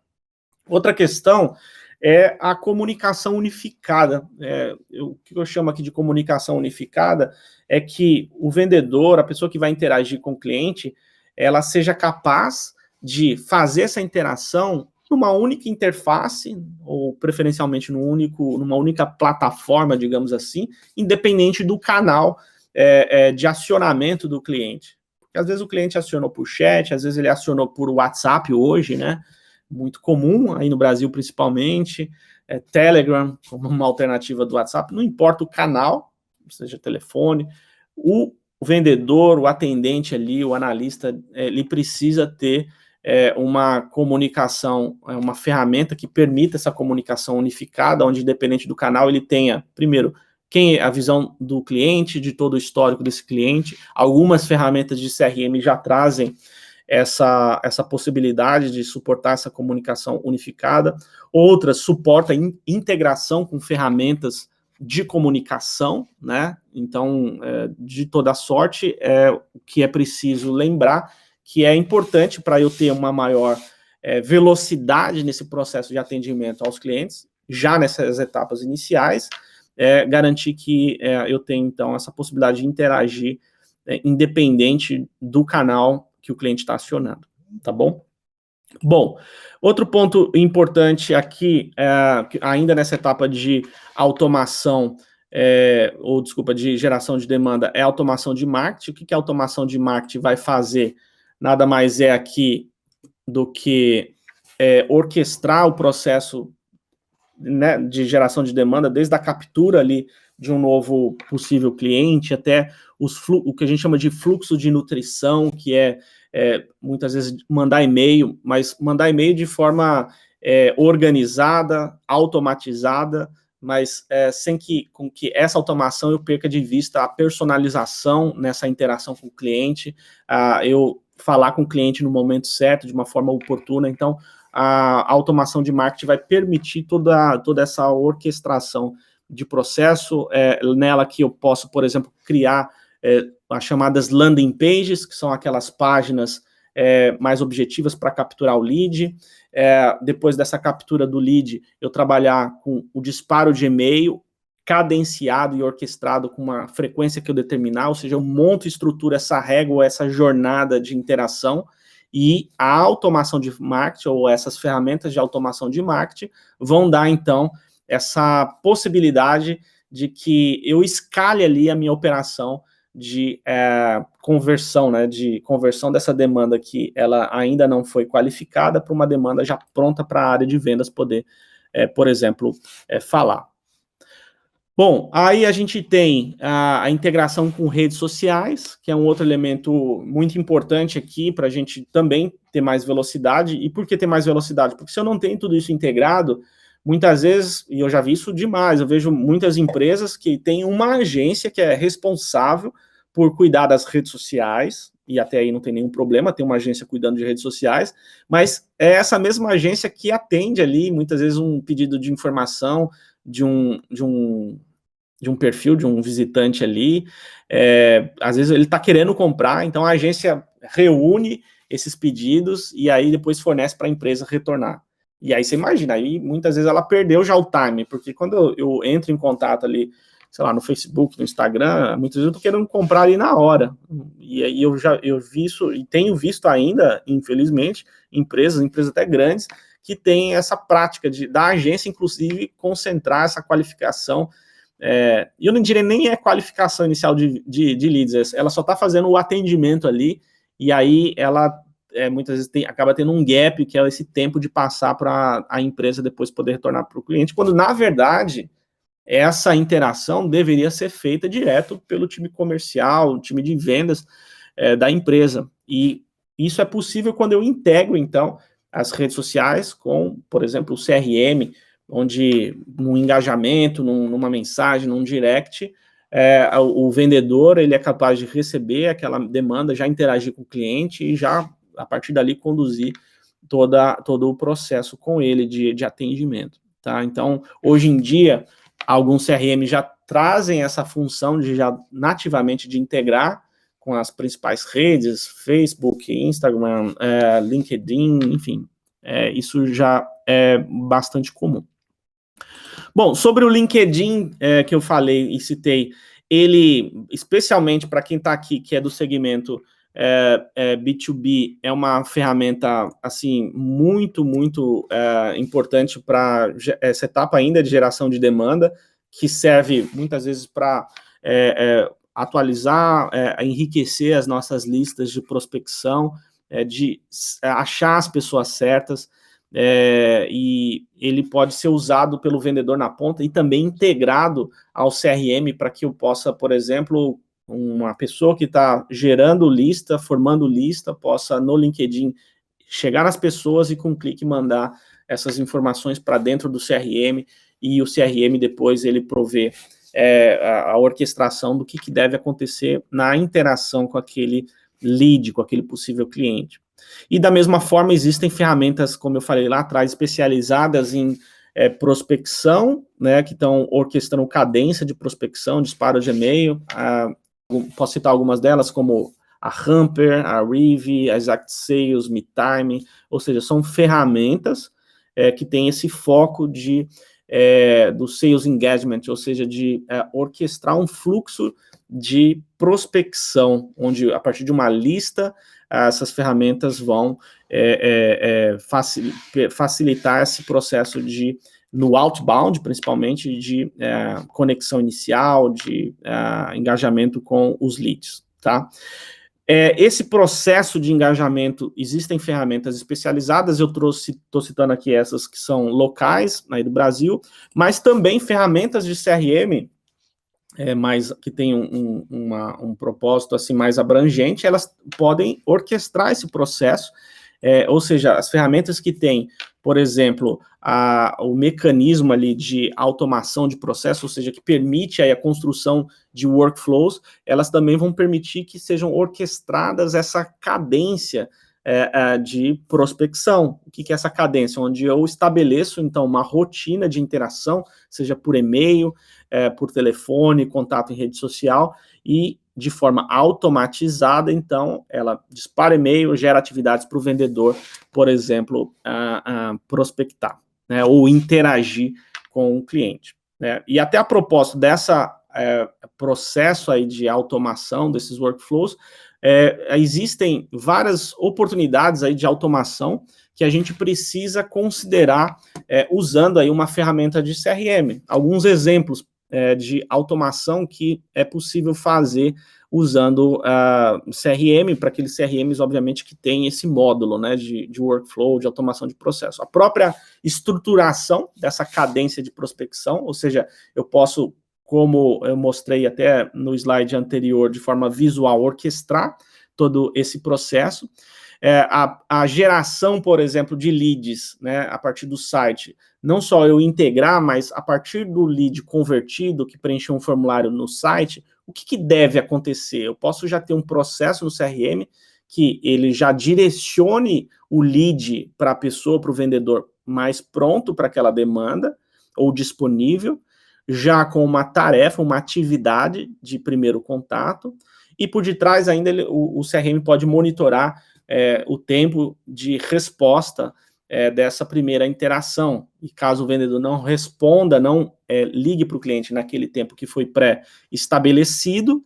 Outra questão é a comunicação unificada. O que eu chamo aqui de comunicação unificada é que o vendedor, a pessoa que vai interagir com o cliente, ela seja capaz de fazer essa interação numa única interface, ou preferencialmente numa única plataforma, digamos assim, independente do canal de acionamento do cliente. Porque às vezes o cliente acionou por chat, às vezes ele acionou por WhatsApp hoje, né? Muito comum, aí no Brasil principalmente, Telegram como uma alternativa do WhatsApp, não importa o canal, seja telefone, o vendedor, o atendente ali, o analista, ele precisa ter uma comunicação, uma ferramenta que permita essa comunicação unificada, onde, independente do canal, ele tenha, primeiro, a visão do cliente, de todo o histórico desse cliente. Algumas ferramentas de CRM já trazem essa possibilidade de suportar essa comunicação unificada. Outras suportam integração com ferramentas de comunicação, né? Então, de toda sorte, o que é preciso lembrar que é importante para eu ter uma maior velocidade nesse processo de atendimento aos clientes, já nessas etapas iniciais, garantir que eu tenho, então, essa possibilidade de interagir independente do canal que o cliente está acionando, tá bom? Bom, outro ponto importante aqui, ainda nessa etapa de automação, de geração de demanda, é a automação de marketing. O que a automação de marketing vai fazer? Nada mais é aqui do que orquestrar o processo, né, de geração de demanda, desde a captura ali de um novo possível cliente, até o que a gente chama de fluxo de nutrição, que muitas vezes mandar e-mail, mas mandar e-mail de forma organizada, automatizada, mas sem com que essa automação eu perca de vista a personalização nessa interação com o cliente, eu falar com o cliente no momento certo, de uma forma oportuna. Então, a automação de marketing vai permitir toda essa orquestração de processo, nela que eu posso, por exemplo, criar as chamadas landing pages, que são aquelas páginas mais objetivas para capturar o lead. Depois dessa captura do lead, eu trabalhar com o disparo de e-mail cadenciado e orquestrado com uma frequência que eu determinar, ou seja, eu monto e estruturo essa régua, essa jornada de interação, e a automação de marketing, ou essas ferramentas de automação de marketing, vão dar, então, essa possibilidade de que eu escale ali a minha operação de conversão, né, de conversão dessa demanda que ela ainda não foi qualificada para uma demanda já pronta para a área de vendas poder, por exemplo, falar. Bom, aí a gente tem a integração com redes sociais, que é um outro elemento muito importante aqui para a gente também ter mais velocidade. E por que ter mais velocidade? Porque se eu não tenho tudo isso integrado, muitas vezes, e eu já vi isso demais, eu vejo muitas empresas que têm uma agência que é responsável por cuidar das redes sociais, e até aí não tem nenhum problema, tem uma agência cuidando de redes sociais, mas é essa mesma agência que atende ali, muitas vezes, um pedido de informação de um perfil, de um visitante ali, às vezes ele está querendo comprar, então a agência reúne esses pedidos e aí depois fornece para a empresa retornar. E aí você imagina, aí muitas vezes ela perdeu já o time, porque quando eu entro em contato ali, sei lá, no Facebook, no Instagram, muitas vezes eu estou querendo comprar ali na hora. E aí eu vi isso, e tenho visto ainda, infelizmente, empresas até grandes, que têm essa prática da agência, inclusive, concentrar essa qualificação. E eu não diria nem qualificação inicial de leads, ela só está fazendo o atendimento ali, e aí ela muitas vezes acaba tendo um gap, que é esse tempo de passar para a empresa depois poder retornar para o cliente, quando, na verdade, essa interação deveria ser feita direto pelo time comercial, o time de vendas da empresa. E isso é possível quando eu integro, então, as redes sociais com, por exemplo, o CRM, onde num engajamento, numa mensagem, num direct, o vendedor ele é capaz de receber aquela demanda, já interagir com o cliente e já, a partir dali, conduzir todo o processo com ele de atendimento. Tá? Então, hoje em dia, alguns CRM já trazem essa função de já nativamente de integrar com as principais redes, Facebook, Instagram, LinkedIn, enfim, isso já é bastante comum. Bom, sobre o LinkedIn, que eu falei e citei, ele, especialmente para quem está aqui, que é do segmento B2B, é uma ferramenta, assim, muito, muito importante para essa etapa ainda de geração de demanda, que serve muitas vezes para atualizar, enriquecer as nossas listas de prospecção, de achar as pessoas certas, e ele pode ser usado pelo vendedor na ponta e também integrado ao CRM para que eu possa, por exemplo, uma pessoa que está gerando lista, formando lista, possa no LinkedIn chegar nas pessoas e com um clique mandar essas informações para dentro do CRM, e o CRM depois ele provê a orquestração do que deve acontecer na interação com aquele lead, com aquele possível cliente. E da mesma forma existem ferramentas, como eu falei lá atrás, especializadas em prospecção, né, que estão orquestrando cadência de prospecção, disparo de e-mail. Posso citar algumas delas, como a Hamper, a Rivi, a Exact Sales, MeTime, ou seja, são ferramentas que têm esse foco do Sales Engagement, ou seja, de orquestrar um fluxo de prospecção, onde a partir de uma lista, essas ferramentas vão facilitar esse processo no outbound, principalmente, de conexão inicial, de engajamento com os leads, tá? Esse processo de engajamento, existem ferramentas especializadas, eu estou citando aqui essas que são locais, aí do Brasil, mas também ferramentas de CRM, que tem um propósito assim mais abrangente, elas podem orquestrar esse processo, ou seja, as ferramentas que têm, por exemplo, o mecanismo ali de automação de processo, ou seja, que permite aí a construção de workflows, elas também vão permitir que sejam orquestradas essa cadência de prospecção. O que é essa cadência? Onde eu estabeleço, então, uma rotina de interação, seja por e-mail, por telefone, contato em rede social, e de forma automatizada, então, ela dispara e-mail, gera atividades para o vendedor, por exemplo, prospectar, né, ou interagir com o cliente, né? E até a propósito dessa processo aí de automação desses workflows, existem várias oportunidades aí de automação que a gente precisa considerar usando aí uma ferramenta de CRM. Alguns exemplos de automação que é possível fazer usando CRM, para aqueles CRMs, obviamente, que tem esse módulo, né, de workflow, de automação de processo. A própria estruturação dessa cadência de prospecção, ou seja, eu posso, como eu mostrei até no slide anterior, de forma visual, orquestrar todo esse processo. A geração, por exemplo, de leads, né, a partir do site, não só eu integrar, mas a partir do lead convertido, que preencheu um formulário no site, o que deve acontecer? Eu posso já ter um processo no CRM que ele já direcione o lead para a pessoa, para o vendedor, mais pronto para aquela demanda, ou disponível, já com uma tarefa, uma atividade de primeiro contato, e por detrás ainda o CRM pode monitorar o tempo de resposta dessa primeira interação, e caso o vendedor não responda, não ligue para o cliente naquele tempo que foi pré-estabelecido,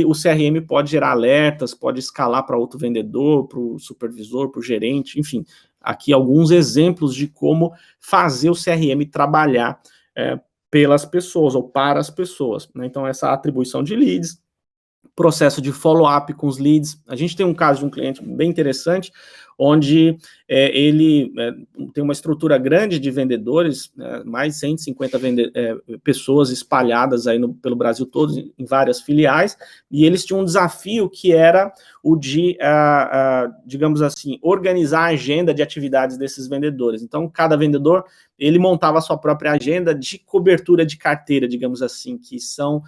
o CRM pode gerar alertas, pode escalar para outro vendedor, para o supervisor, para o gerente, enfim, aqui alguns exemplos de como fazer o CRM trabalhar pelas pessoas, ou para as pessoas, né? Então, essa atribuição de leads, processo de follow-up com os leads. A gente tem um caso de um cliente bem interessante, onde ele tem uma estrutura grande de vendedores, mais de 150 pessoas espalhadas aí pelo Brasil todo, em várias filiais, e eles tinham um desafio que era o de, digamos assim, organizar a agenda de atividades desses vendedores. Então, cada vendedor, ele montava a sua própria agenda de cobertura de carteira, digamos assim, que são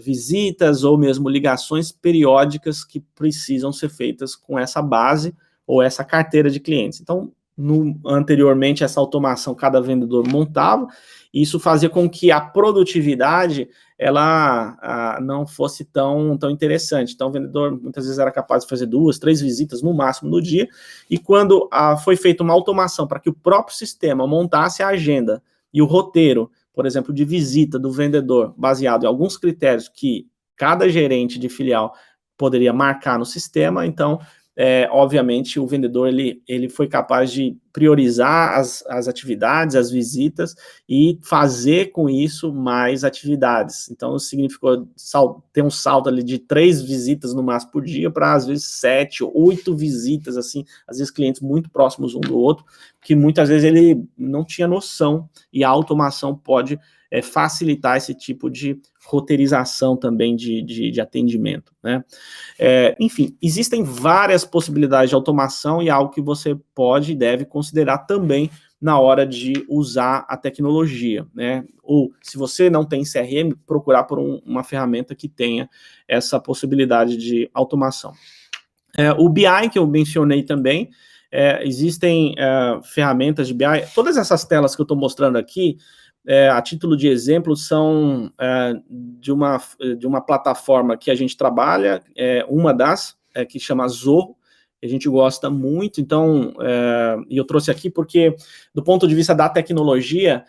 visitas ou mesmo ligações periódicas que precisam ser feitas com essa base ou essa carteira de clientes. Então, anteriormente, essa automação cada vendedor montava, e isso fazia com que a produtividade ela não fosse tão interessante. Então, o vendedor muitas vezes era capaz de fazer 2, 3 visitas no máximo no dia, e quando foi feita uma automação para que o próprio sistema montasse a agenda e o roteiro, por exemplo, de visita do vendedor, baseado em alguns critérios que cada gerente de filial poderia marcar no sistema, então, obviamente, o vendedor ele foi capaz de priorizar as atividades, as visitas, e fazer com isso mais atividades. Então, significou ter um salto ali de 3 visitas no máximo por dia para, às vezes, 7, 8 visitas, assim, às vezes clientes muito próximos um do outro, que muitas vezes ele não tinha noção, e a automação pode facilitar esse tipo de roteirização também de atendimento, né? Enfim, existem várias possibilidades de automação e algo que você pode e deve considerar também na hora de usar a tecnologia, né? Ou, se você não tem CRM, procurar por uma ferramenta que tenha essa possibilidade de automação. O BI, que eu mencionei também, existem ferramentas de BI. Todas essas telas que eu estou mostrando aqui, a título de exemplo, são de uma plataforma que a gente trabalha, uma das, que chama Zorro, que a gente gosta muito. Então, e eu trouxe aqui porque, do ponto de vista da tecnologia,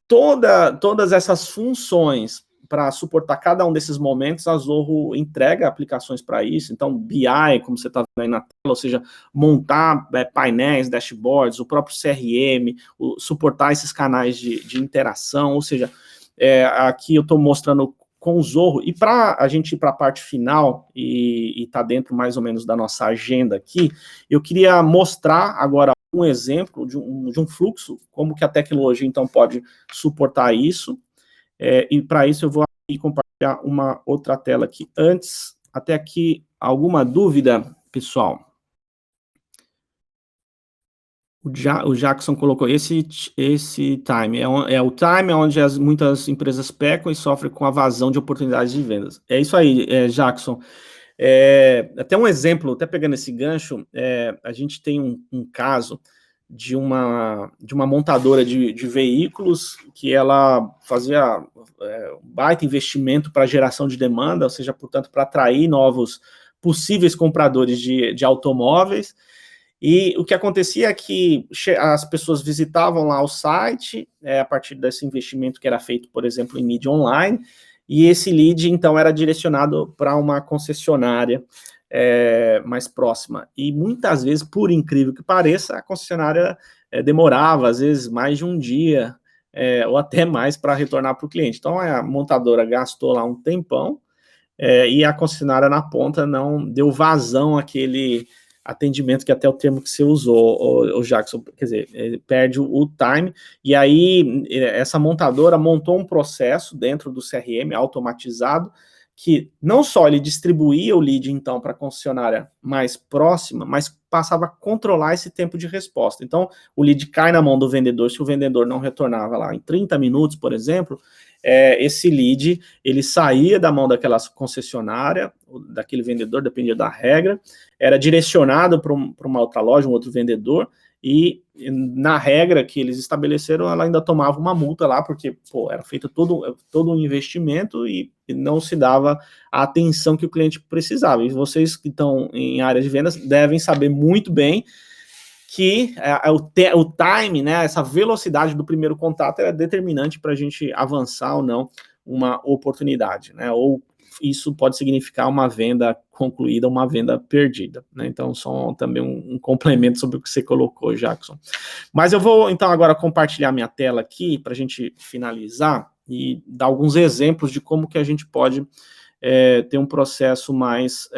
todas essas funções para suportar cada um desses momentos, a Zorro entrega aplicações para isso. Então, BI, como você está vendo aí na tela, ou seja, montar painéis, dashboards, o próprio CRM, suportar esses canais de interação, ou seja, aqui eu estou mostrando com o Zorro, e para a gente ir para a parte final, e está dentro mais ou menos da nossa agenda aqui, eu queria mostrar agora um exemplo de um fluxo, como que a tecnologia, então, pode suportar isso, e para isso eu vou aqui compartilhar uma outra tela aqui. Antes, até aqui, alguma dúvida, pessoal? O Jackson colocou esse time, o time onde muitas empresas pecam e sofrem com a vazão de oportunidades de vendas. É isso aí, Jackson. Até um exemplo, até pegando esse gancho, a gente tem um caso de uma montadora de veículos que ela fazia baita investimento para geração de demanda, ou seja, portanto, para atrair novos possíveis compradores de automóveis. E o que acontecia é que as pessoas visitavam lá o site, a partir desse investimento que era feito, por exemplo, em mídia online, e esse lead, então, era direcionado para uma concessionária mais próxima. E muitas vezes, por incrível que pareça, a concessionária demorava, às vezes, mais de um dia, ou até mais, para retornar para o cliente. Então, a montadora gastou lá um tempão, e a concessionária na ponta não deu vazão àquele atendimento, que até o termo que você usou, o Jackson, quer dizer, ele perde o time, e aí essa montadora montou um processo dentro do CRM automatizado, que não só ele distribuía o lead, então, para a concessionária mais próxima, mas passava a controlar esse tempo de resposta. Então, o lead cai na mão do vendedor, se o vendedor não retornava lá em 30 minutos, por exemplo, esse lead, ele saía da mão daquela concessionária, daquele vendedor, dependia da regra, era direcionado para uma outra loja, um outro vendedor, e na regra que eles estabeleceram, ela ainda tomava uma multa lá, porque, era feito todo um investimento e não se dava a atenção que o cliente precisava. E vocês que estão em área de vendas devem saber muito bem que o time, né, essa velocidade do primeiro contato é determinante para a gente avançar ou não uma oportunidade, né, ou isso pode significar uma venda concluída, uma venda perdida, né? Então, só também um complemento sobre o que você colocou, Jackson. Mas eu vou, então, agora compartilhar minha tela aqui para a gente finalizar e dar alguns exemplos de como que a gente pode ter um processo mais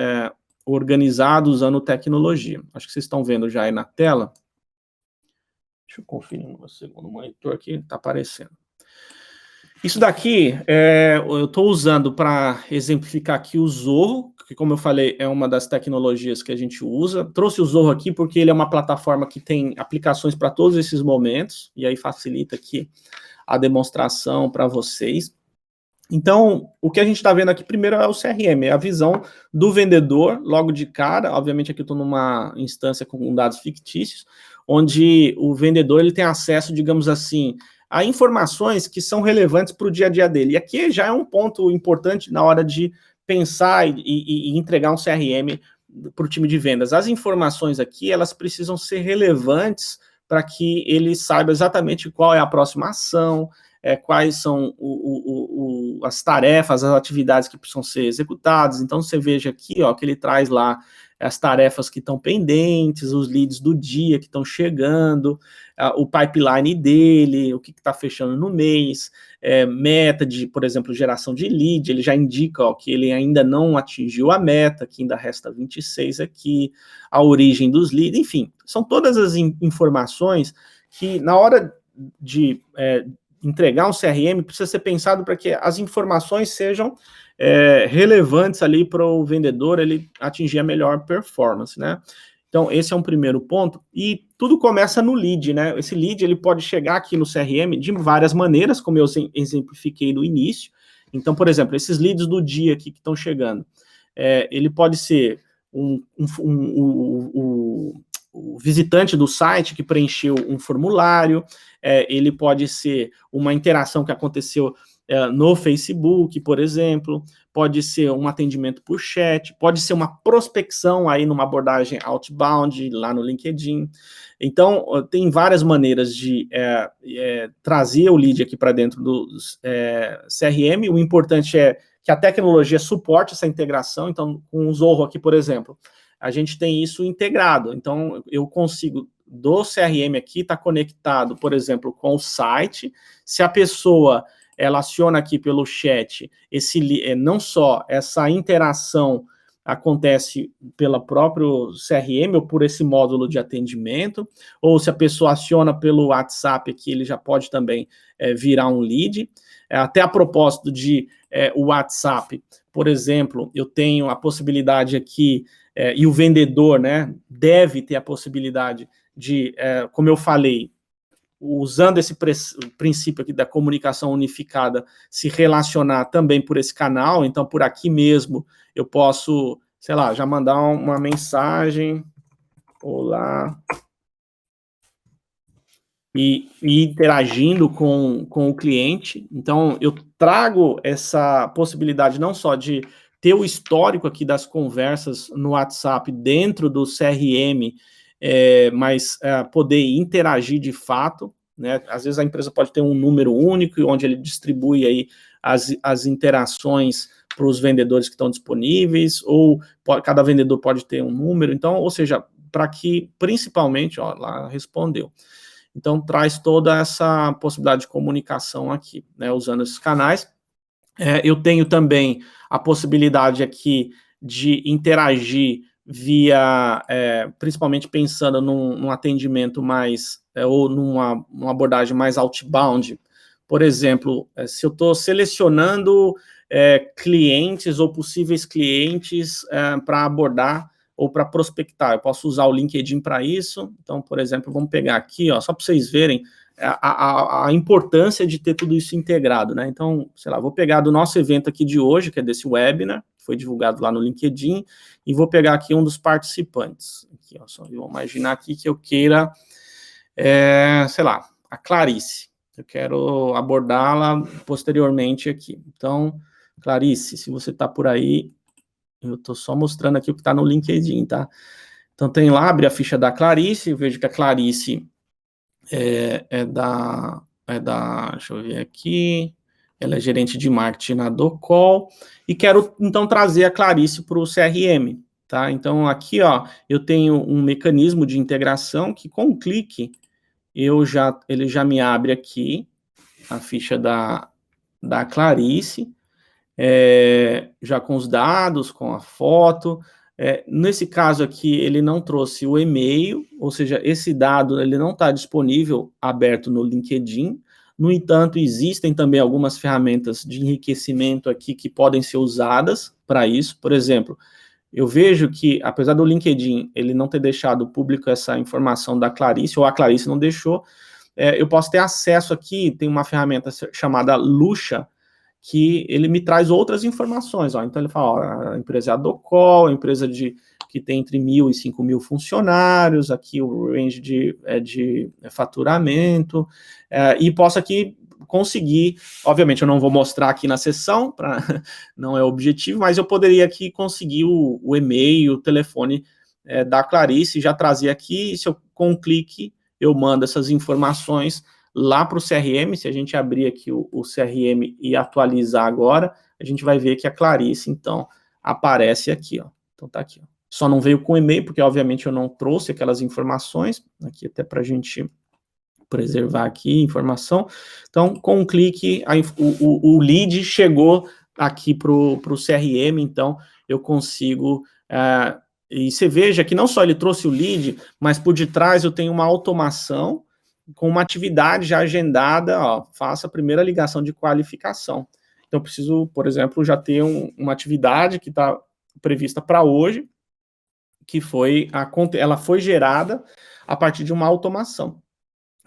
organizado usando tecnologia. Acho que vocês estão vendo já aí na tela. Deixa eu conferir no segundo monitor aqui, está aparecendo. Isso daqui eu estou usando para exemplificar aqui o Zorro, que, como eu falei, é uma das tecnologias que a gente usa. Trouxe o Zorro aqui porque ele é uma plataforma que tem aplicações para todos esses momentos, e aí facilita aqui a demonstração para vocês. Então, o que a gente está vendo aqui primeiro é o CRM, é a visão do vendedor logo de cara. Obviamente aqui eu estou numa instância com dados fictícios, onde o vendedor ele tem acesso, digamos assim, a informações que são relevantes para o dia a dia dele. E aqui já é um ponto importante na hora de pensar e entregar um CRM para o time de vendas. As informações aqui, elas precisam ser relevantes para que ele saiba exatamente qual é a próxima ação, quais são as tarefas, as atividades que precisam ser executadas. Então, você veja aqui, que ele traz lá as tarefas que estão pendentes, os leads do dia que estão chegando, o pipeline dele, o que está fechando no mês, meta de, por exemplo, geração de lead, ele já indica que ele ainda não atingiu a meta, que ainda resta 26 aqui, a origem dos leads, enfim, são todas as informações que na hora de entregar um CRM precisa ser pensado para que as informações sejam relevantes ali para o vendedor ele atingir a melhor performance, né? Então, esse é um primeiro ponto, e tudo começa no lead, né? Esse lead, ele pode chegar aqui no CRM de várias maneiras, como eu exemplifiquei no início. Então, por exemplo, esses leads do dia aqui que estão chegando, ele pode ser o visitante do site que preencheu um formulário, ele pode ser uma interação que aconteceu no Facebook, por exemplo, pode ser um atendimento por chat, pode ser uma prospecção aí numa abordagem outbound lá no LinkedIn. Então, tem várias maneiras de trazer o lead aqui para dentro do CRM. O importante é que a tecnologia suporte essa integração. Então, com o Zorro aqui, por exemplo, a gente tem isso integrado. Então, eu consigo, do CRM aqui, estar conectado, por exemplo, com o site. Se a pessoa ela aciona aqui pelo chat, não só essa interação acontece pelo próprio CRM ou por esse módulo de atendimento, ou se a pessoa aciona pelo WhatsApp aqui, ele já pode também virar um lead. Até a propósito de o WhatsApp, por exemplo, eu tenho a possibilidade aqui, e o vendedor, né, deve ter a possibilidade de, como eu falei, usando esse princípio aqui da comunicação unificada, se relacionar também por esse canal. Então, por aqui mesmo, eu posso, sei lá, já mandar uma mensagem, olá, e interagindo com o cliente. Então, eu trago essa possibilidade não só de ter o histórico aqui das conversas no WhatsApp dentro do CRM, mas poder interagir de fato, né? Às vezes a empresa pode ter um número único, onde ele distribui aí as interações para os vendedores que estão disponíveis, ou cada vendedor pode ter um número. Então, ou seja, para que, principalmente, ó, lá respondeu. Então, traz toda essa possibilidade de comunicação aqui, né, usando esses canais. Eu tenho também a possibilidade aqui de interagir via, principalmente pensando num atendimento mais, ou numa abordagem mais outbound. Por exemplo, se eu estou selecionando clientes ou possíveis clientes para abordar ou para prospectar, eu posso usar o LinkedIn para isso. Então, por exemplo, vamos pegar aqui, ó, só para vocês verem a importância de ter tudo isso integrado, né? Então, sei lá, vou pegar do nosso evento aqui de hoje, que é desse webinar, que foi divulgado lá no LinkedIn, e vou pegar aqui um dos participantes. Aqui, ó, só vou imaginar aqui que eu queira, sei lá, a Clarice. Eu quero abordá-la posteriormente aqui. Então, Clarice, se você está por aí, eu estou só mostrando aqui o que está no LinkedIn, tá? Então, tem lá, abre a ficha da Clarice, eu vejo que a Clarice deixa eu ver aqui, ela é gerente de marketing na Docol, e quero, então, trazer a Clarice para o CRM, tá? Então, aqui, ó, eu tenho um mecanismo de integração que, com um clique, ele já me abre aqui a ficha da Clarice, já com os dados, com a foto. Nesse caso aqui, ele não trouxe o e-mail, ou seja, esse dado ele não está disponível aberto no LinkedIn. No entanto, existem também algumas ferramentas de enriquecimento aqui que podem ser usadas para isso. Por exemplo, eu vejo que, apesar do LinkedIn ele não ter deixado público essa informação da Clarice, ou a Clarice não deixou, eu posso ter acesso aqui, tem uma ferramenta chamada Lucha, que ele me traz outras informações, ó. Então ele fala, ó, a empresa é a Docol, a empresa que tem entre 1.000 e 5.000 funcionários, aqui o range de faturamento, e posso aqui conseguir, obviamente eu não vou mostrar aqui na sessão, não é o objetivo, mas eu poderia aqui conseguir o e-mail, o telefone da Clarice, já trazer aqui, e se eu com um clique eu mando essas informações lá para o CRM. Se a gente abrir aqui o CRM e atualizar agora, a gente vai ver que a Clarice, então, aparece aqui, ó. Então tá aqui, ó. Só não veio com e-mail, porque obviamente eu não trouxe aquelas informações, aqui até para a gente preservar aqui a informação. Então, com um clique, o lead chegou aqui para o CRM, então eu consigo... e você veja que não só ele trouxe o lead, mas por detrás eu tenho uma automação com uma atividade já agendada, ó, faça a primeira ligação de qualificação. Então, eu preciso, por exemplo, já ter uma atividade que está prevista para hoje, que ela foi gerada a partir de uma automação.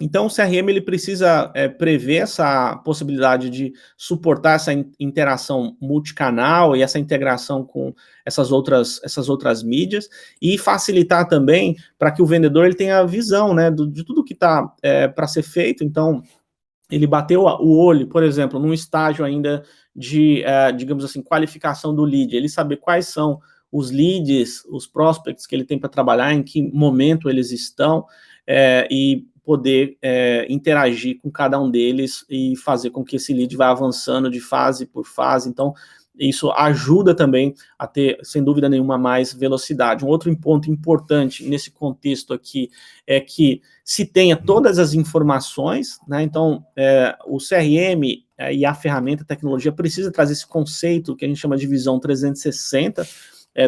Então, o CRM ele precisa prever essa possibilidade de suportar essa interação multicanal e essa integração com essas outras mídias e facilitar também para que o vendedor ele tenha a visão, né, de tudo que está para ser feito. Então, ele bateu o olho, por exemplo, num estágio ainda de, digamos assim, qualificação do lead, ele saber quais são os leads, os prospects que ele tem para trabalhar, em que momento eles estão, e poder interagir com cada um deles e fazer com que esse lead vá avançando de fase por fase. Então, isso ajuda também a ter, sem dúvida nenhuma, mais velocidade. Um outro ponto importante nesse contexto aqui é que se tenha todas as informações, né? Então, o CRM e a ferramenta, a tecnologia, precisa trazer esse conceito que a gente chama de visão 360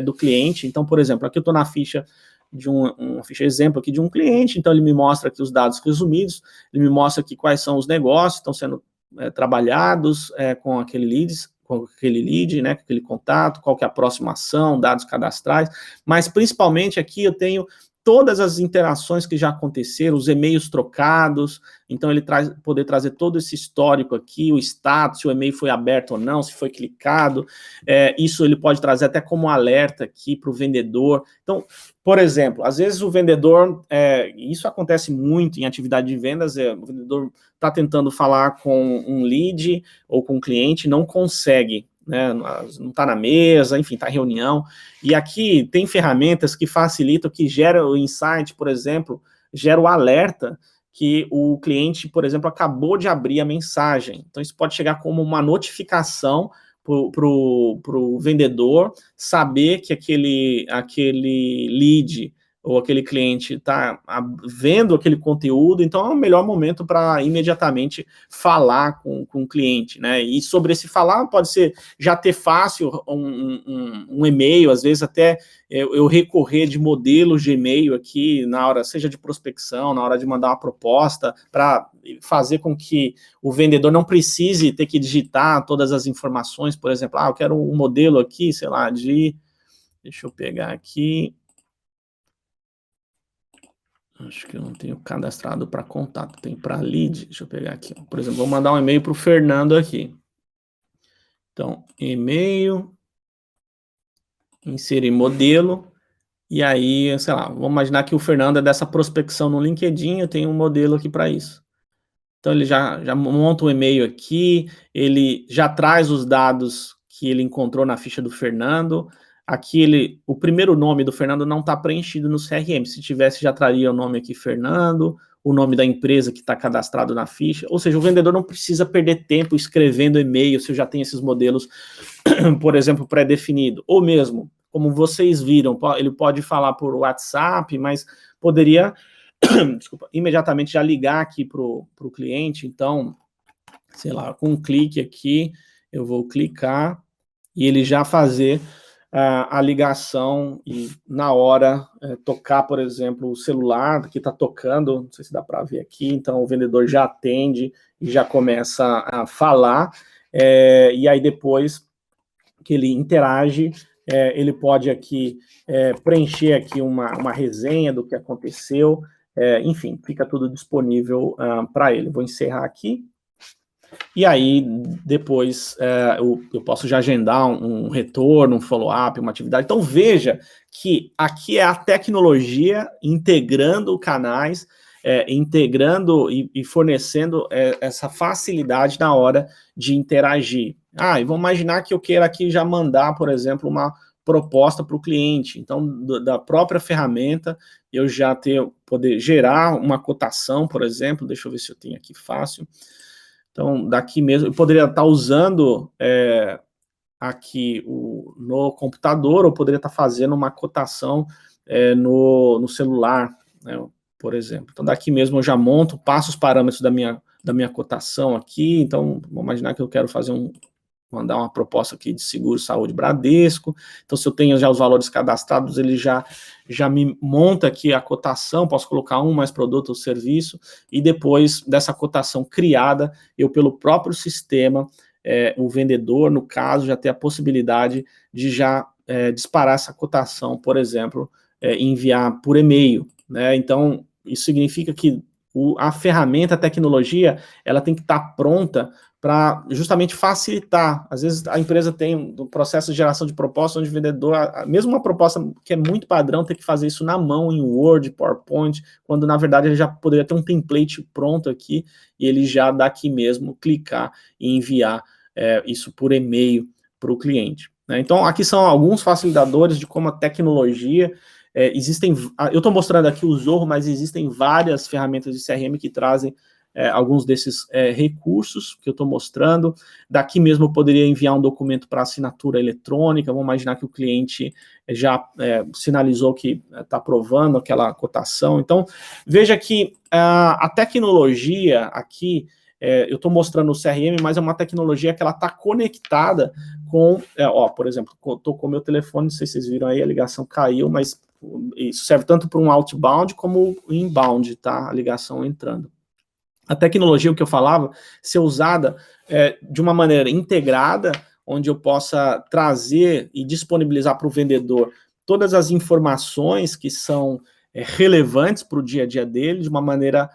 do cliente. Então, por exemplo, aqui eu estou na ficha de uma ficha exemplo aqui de um cliente, então ele me mostra aqui os dados resumidos, ele me mostra aqui quais são os negócios que estão sendo trabalhados com aquele lead, né, com aquele contato, qual que é a próxima ação, dados cadastrais, mas principalmente aqui eu tenho todas as interações que já aconteceram, os e-mails trocados, então ele poder trazer todo esse histórico aqui, o status, se o e-mail foi aberto ou não, se foi clicado, isso ele pode trazer até como alerta aqui para o vendedor. Então, por exemplo, às vezes o vendedor, isso acontece muito em atividade de vendas, o vendedor está tentando falar com um lead ou com um cliente, não consegue, né, não está na mesa, enfim, está em reunião, e aqui tem ferramentas que facilitam, que geram o insight, por exemplo, gera o alerta que o cliente, por exemplo, acabou de abrir a mensagem. Então, isso pode chegar como uma notificação para o vendedor saber que aquele lead ou aquele cliente está vendo aquele conteúdo, então é o melhor momento para imediatamente falar com o cliente, né? E sobre esse falar, pode ser já ter fácil um e-mail, às vezes até eu recorrer de modelos de e-mail aqui na hora, seja de prospecção, na hora de mandar uma proposta, para fazer com que o vendedor não precise ter que digitar todas as informações, por exemplo, eu quero um modelo aqui, sei lá, deixa eu pegar aqui, acho que eu não tenho cadastrado para contato, tem para lead, deixa eu pegar aqui, por exemplo, vou mandar um e-mail para o Fernando aqui, então, e-mail, inserir modelo, e aí, sei lá, vamos imaginar que o Fernando é dessa prospecção no LinkedIn, eu tenho um modelo aqui para isso. Então, ele já monta um e-mail aqui, ele já traz os dados que ele encontrou na ficha do Fernando. Aqui, o primeiro nome do Fernando não está preenchido no CRM. Se tivesse, já traria o nome aqui, Fernando, o nome da empresa que está cadastrado na ficha. Ou seja, o vendedor não precisa perder tempo escrevendo e-mail, se eu já tenho esses modelos, por exemplo, pré-definido. Ou mesmo, como vocês viram, ele pode falar por WhatsApp, mas poderia... desculpa, imediatamente já ligar aqui para o cliente. Então, sei lá, com um clique aqui, eu vou clicar e ele já fazer a ligação e na hora tocar, por exemplo, o celular que está tocando, não sei se dá para ver aqui, então o vendedor já atende e já começa a falar, e aí depois que ele interage, ele pode aqui preencher aqui uma resenha do que aconteceu, enfim, fica tudo disponível para ele. Vou encerrar aqui. E aí, depois, eu posso já agendar um retorno, um follow-up, uma atividade. Então, veja que aqui é a tecnologia integrando canais, integrando e fornecendo essa facilidade na hora de interagir. E vamos imaginar que eu queira aqui já mandar, por exemplo, uma proposta para o cliente. Então, da própria ferramenta, eu já poder gerar uma cotação, por exemplo. Deixa eu ver se eu tenho aqui fácil. Então, daqui mesmo, eu poderia estar usando aqui no computador, ou poderia estar fazendo uma cotação no celular, né, por exemplo. Então, daqui mesmo eu já passo os parâmetros da minha cotação aqui. Então, vamos imaginar que eu quero fazer mandar uma proposta aqui de seguro saúde Bradesco. Então, se eu tenho já os valores cadastrados, ele já me monta aqui a cotação, posso colocar mais produto ou serviço, e depois dessa cotação criada, eu pelo próprio sistema, o vendedor, no caso, já ter a possibilidade de já disparar essa cotação, por exemplo, enviar por e-mail, né? Então, isso significa que a ferramenta, a tecnologia, ela tem que estar pronta para justamente facilitar. Às vezes a empresa tem um processo de geração de proposta, onde o vendedor, mesmo uma proposta que é muito padrão, tem que fazer isso na mão, em Word, PowerPoint, quando na verdade ele já poderia ter um template pronto aqui, e ele já daqui mesmo clicar e enviar isso por e-mail para o cliente, né? Então aqui são alguns facilitadores de como a tecnologia existem. Eu estou mostrando aqui o Zorro, mas existem várias ferramentas de CRM que trazem alguns desses recursos que eu estou mostrando. Daqui mesmo eu poderia enviar um documento para assinatura eletrônica. Vamos imaginar que o cliente já sinalizou que está aprovando aquela cotação. Então, veja que a tecnologia aqui, eu estou mostrando o CRM, mas é uma tecnologia que ela está conectada com, por exemplo, estou com o meu telefone, não sei se vocês viram aí, a ligação caiu, mas isso serve tanto para um outbound como inbound, tá? A ligação entrando. A tecnologia, o que eu falava, ser usada de uma maneira integrada, onde eu possa trazer e disponibilizar para o vendedor todas as informações que são relevantes para o dia a dia dele, de uma maneira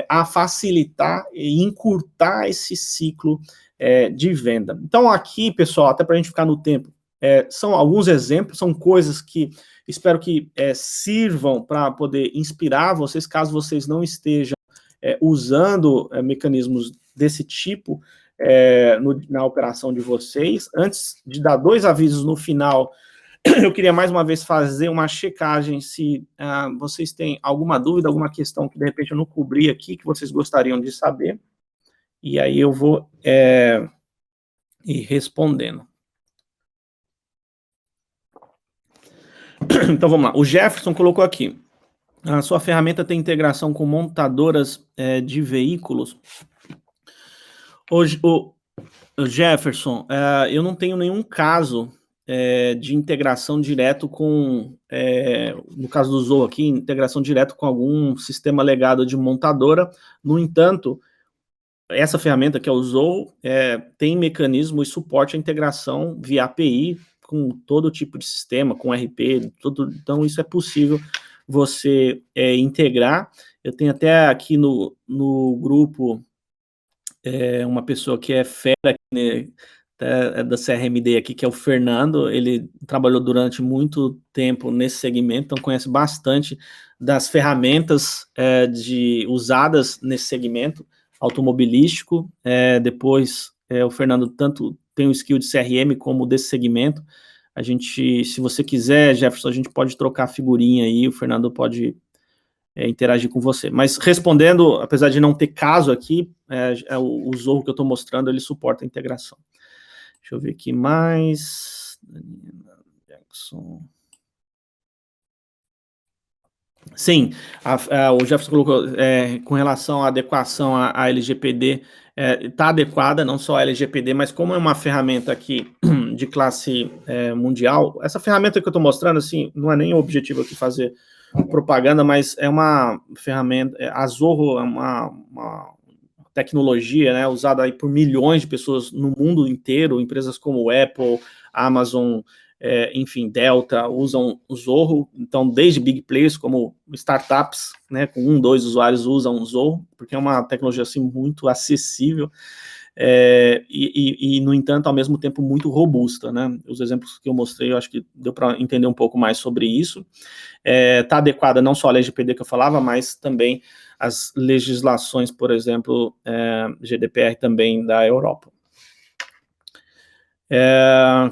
a facilitar e encurtar esse ciclo de venda. Então aqui, pessoal, até para a gente ficar no tempo, são alguns exemplos, são coisas que espero que sirvam para poder inspirar vocês, caso vocês não estejam usando mecanismos desse tipo na operação de vocês. Antes de dar 2 avisos no final, eu queria mais uma vez fazer uma checagem se vocês têm alguma dúvida, alguma questão que de repente eu não cobri aqui, que vocês gostariam de saber, e aí eu vou ir respondendo. Então vamos lá, o Jefferson colocou aqui: a sua ferramenta tem integração com montadoras de veículos? Hoje, o Jefferson, eu não tenho nenhum caso de integração direto com, no caso do Zorro aqui, integração direto com algum sistema legado de montadora. No entanto, essa ferramenta que é o Zorro tem mecanismo e suporte à integração via API com todo tipo de sistema, com RP, tudo. Então isso é possível você integrar. Eu tenho até aqui no grupo uma pessoa que é fera, né, da CRMD aqui, que é o Fernando. Ele trabalhou durante muito tempo nesse segmento, então conhece bastante das ferramentas usadas nesse segmento automobilístico. Depois, o Fernando tanto tem o skill de CRM como desse segmento. A gente, se você quiser, Jefferson, a gente pode trocar figurinha aí, o Fernando pode interagir com você. Mas respondendo, apesar de não ter caso aqui, o Zorro que eu estou mostrando, ele suporta a integração. Deixa eu ver aqui mais. Jackson. Sim, o Jefferson colocou com relação à adequação à LGPD, está adequada, não só a LGPD, mas como é uma ferramenta aqui de classe mundial, essa ferramenta que eu estou mostrando, assim, não é nem o objetivo aqui fazer propaganda, mas é uma ferramenta, a Zorro é uma tecnologia, né, usada aí por milhões de pessoas no mundo inteiro. Empresas como Apple, Amazon, enfim, Delta, usam o Zorro. Então, desde big players como startups, né, com 1, 2 usuários usam o Zorro, porque é uma tecnologia assim muito acessível e, no entanto, ao mesmo tempo muito robusta, né? Os exemplos que eu mostrei, eu acho que deu para entender um pouco mais sobre isso. Está adequada não só à LGPD que eu falava, mas também as legislações, por exemplo, GDPR também da Europa.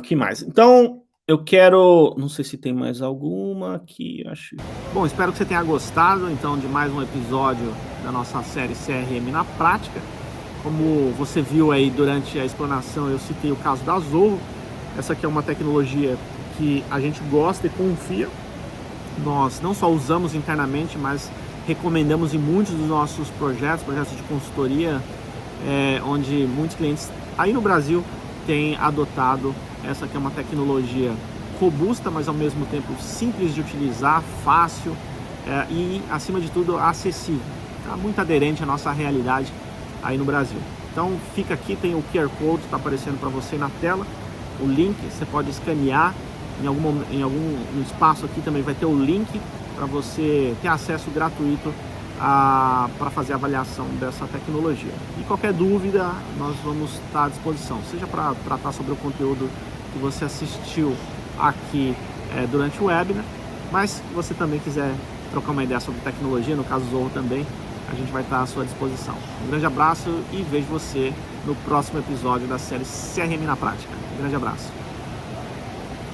Que mais? Então, eu quero, não sei se tem mais alguma aqui, acho. Bom, espero que você tenha gostado, então, de mais um episódio da nossa série CRM na prática. Como você viu aí durante a explanação, eu citei o caso da Zorro. Essa aqui é uma tecnologia que a gente gosta e confia. Nós não só usamos internamente, mas recomendamos em muitos dos nossos projetos de consultoria, onde muitos clientes aí no Brasil tem adotado essa que é uma tecnologia robusta, mas ao mesmo tempo simples de utilizar, fácil e, acima de tudo, acessível. Tá muito aderente à nossa realidade aí no Brasil. Então fica aqui, tem o QR Code, está aparecendo para você na tela, o link, você pode escanear, em algum espaço aqui também vai ter o link para você ter acesso gratuito para fazer a avaliação dessa tecnologia. E qualquer dúvida, nós vamos estar à disposição, seja para tratar sobre o conteúdo que você assistiu aqui durante o webinar, mas se você também quiser trocar uma ideia sobre tecnologia, no caso Zorro também, a gente vai estar à sua disposição. Um grande abraço e vejo você no próximo episódio da série CRM na Prática. Um grande abraço.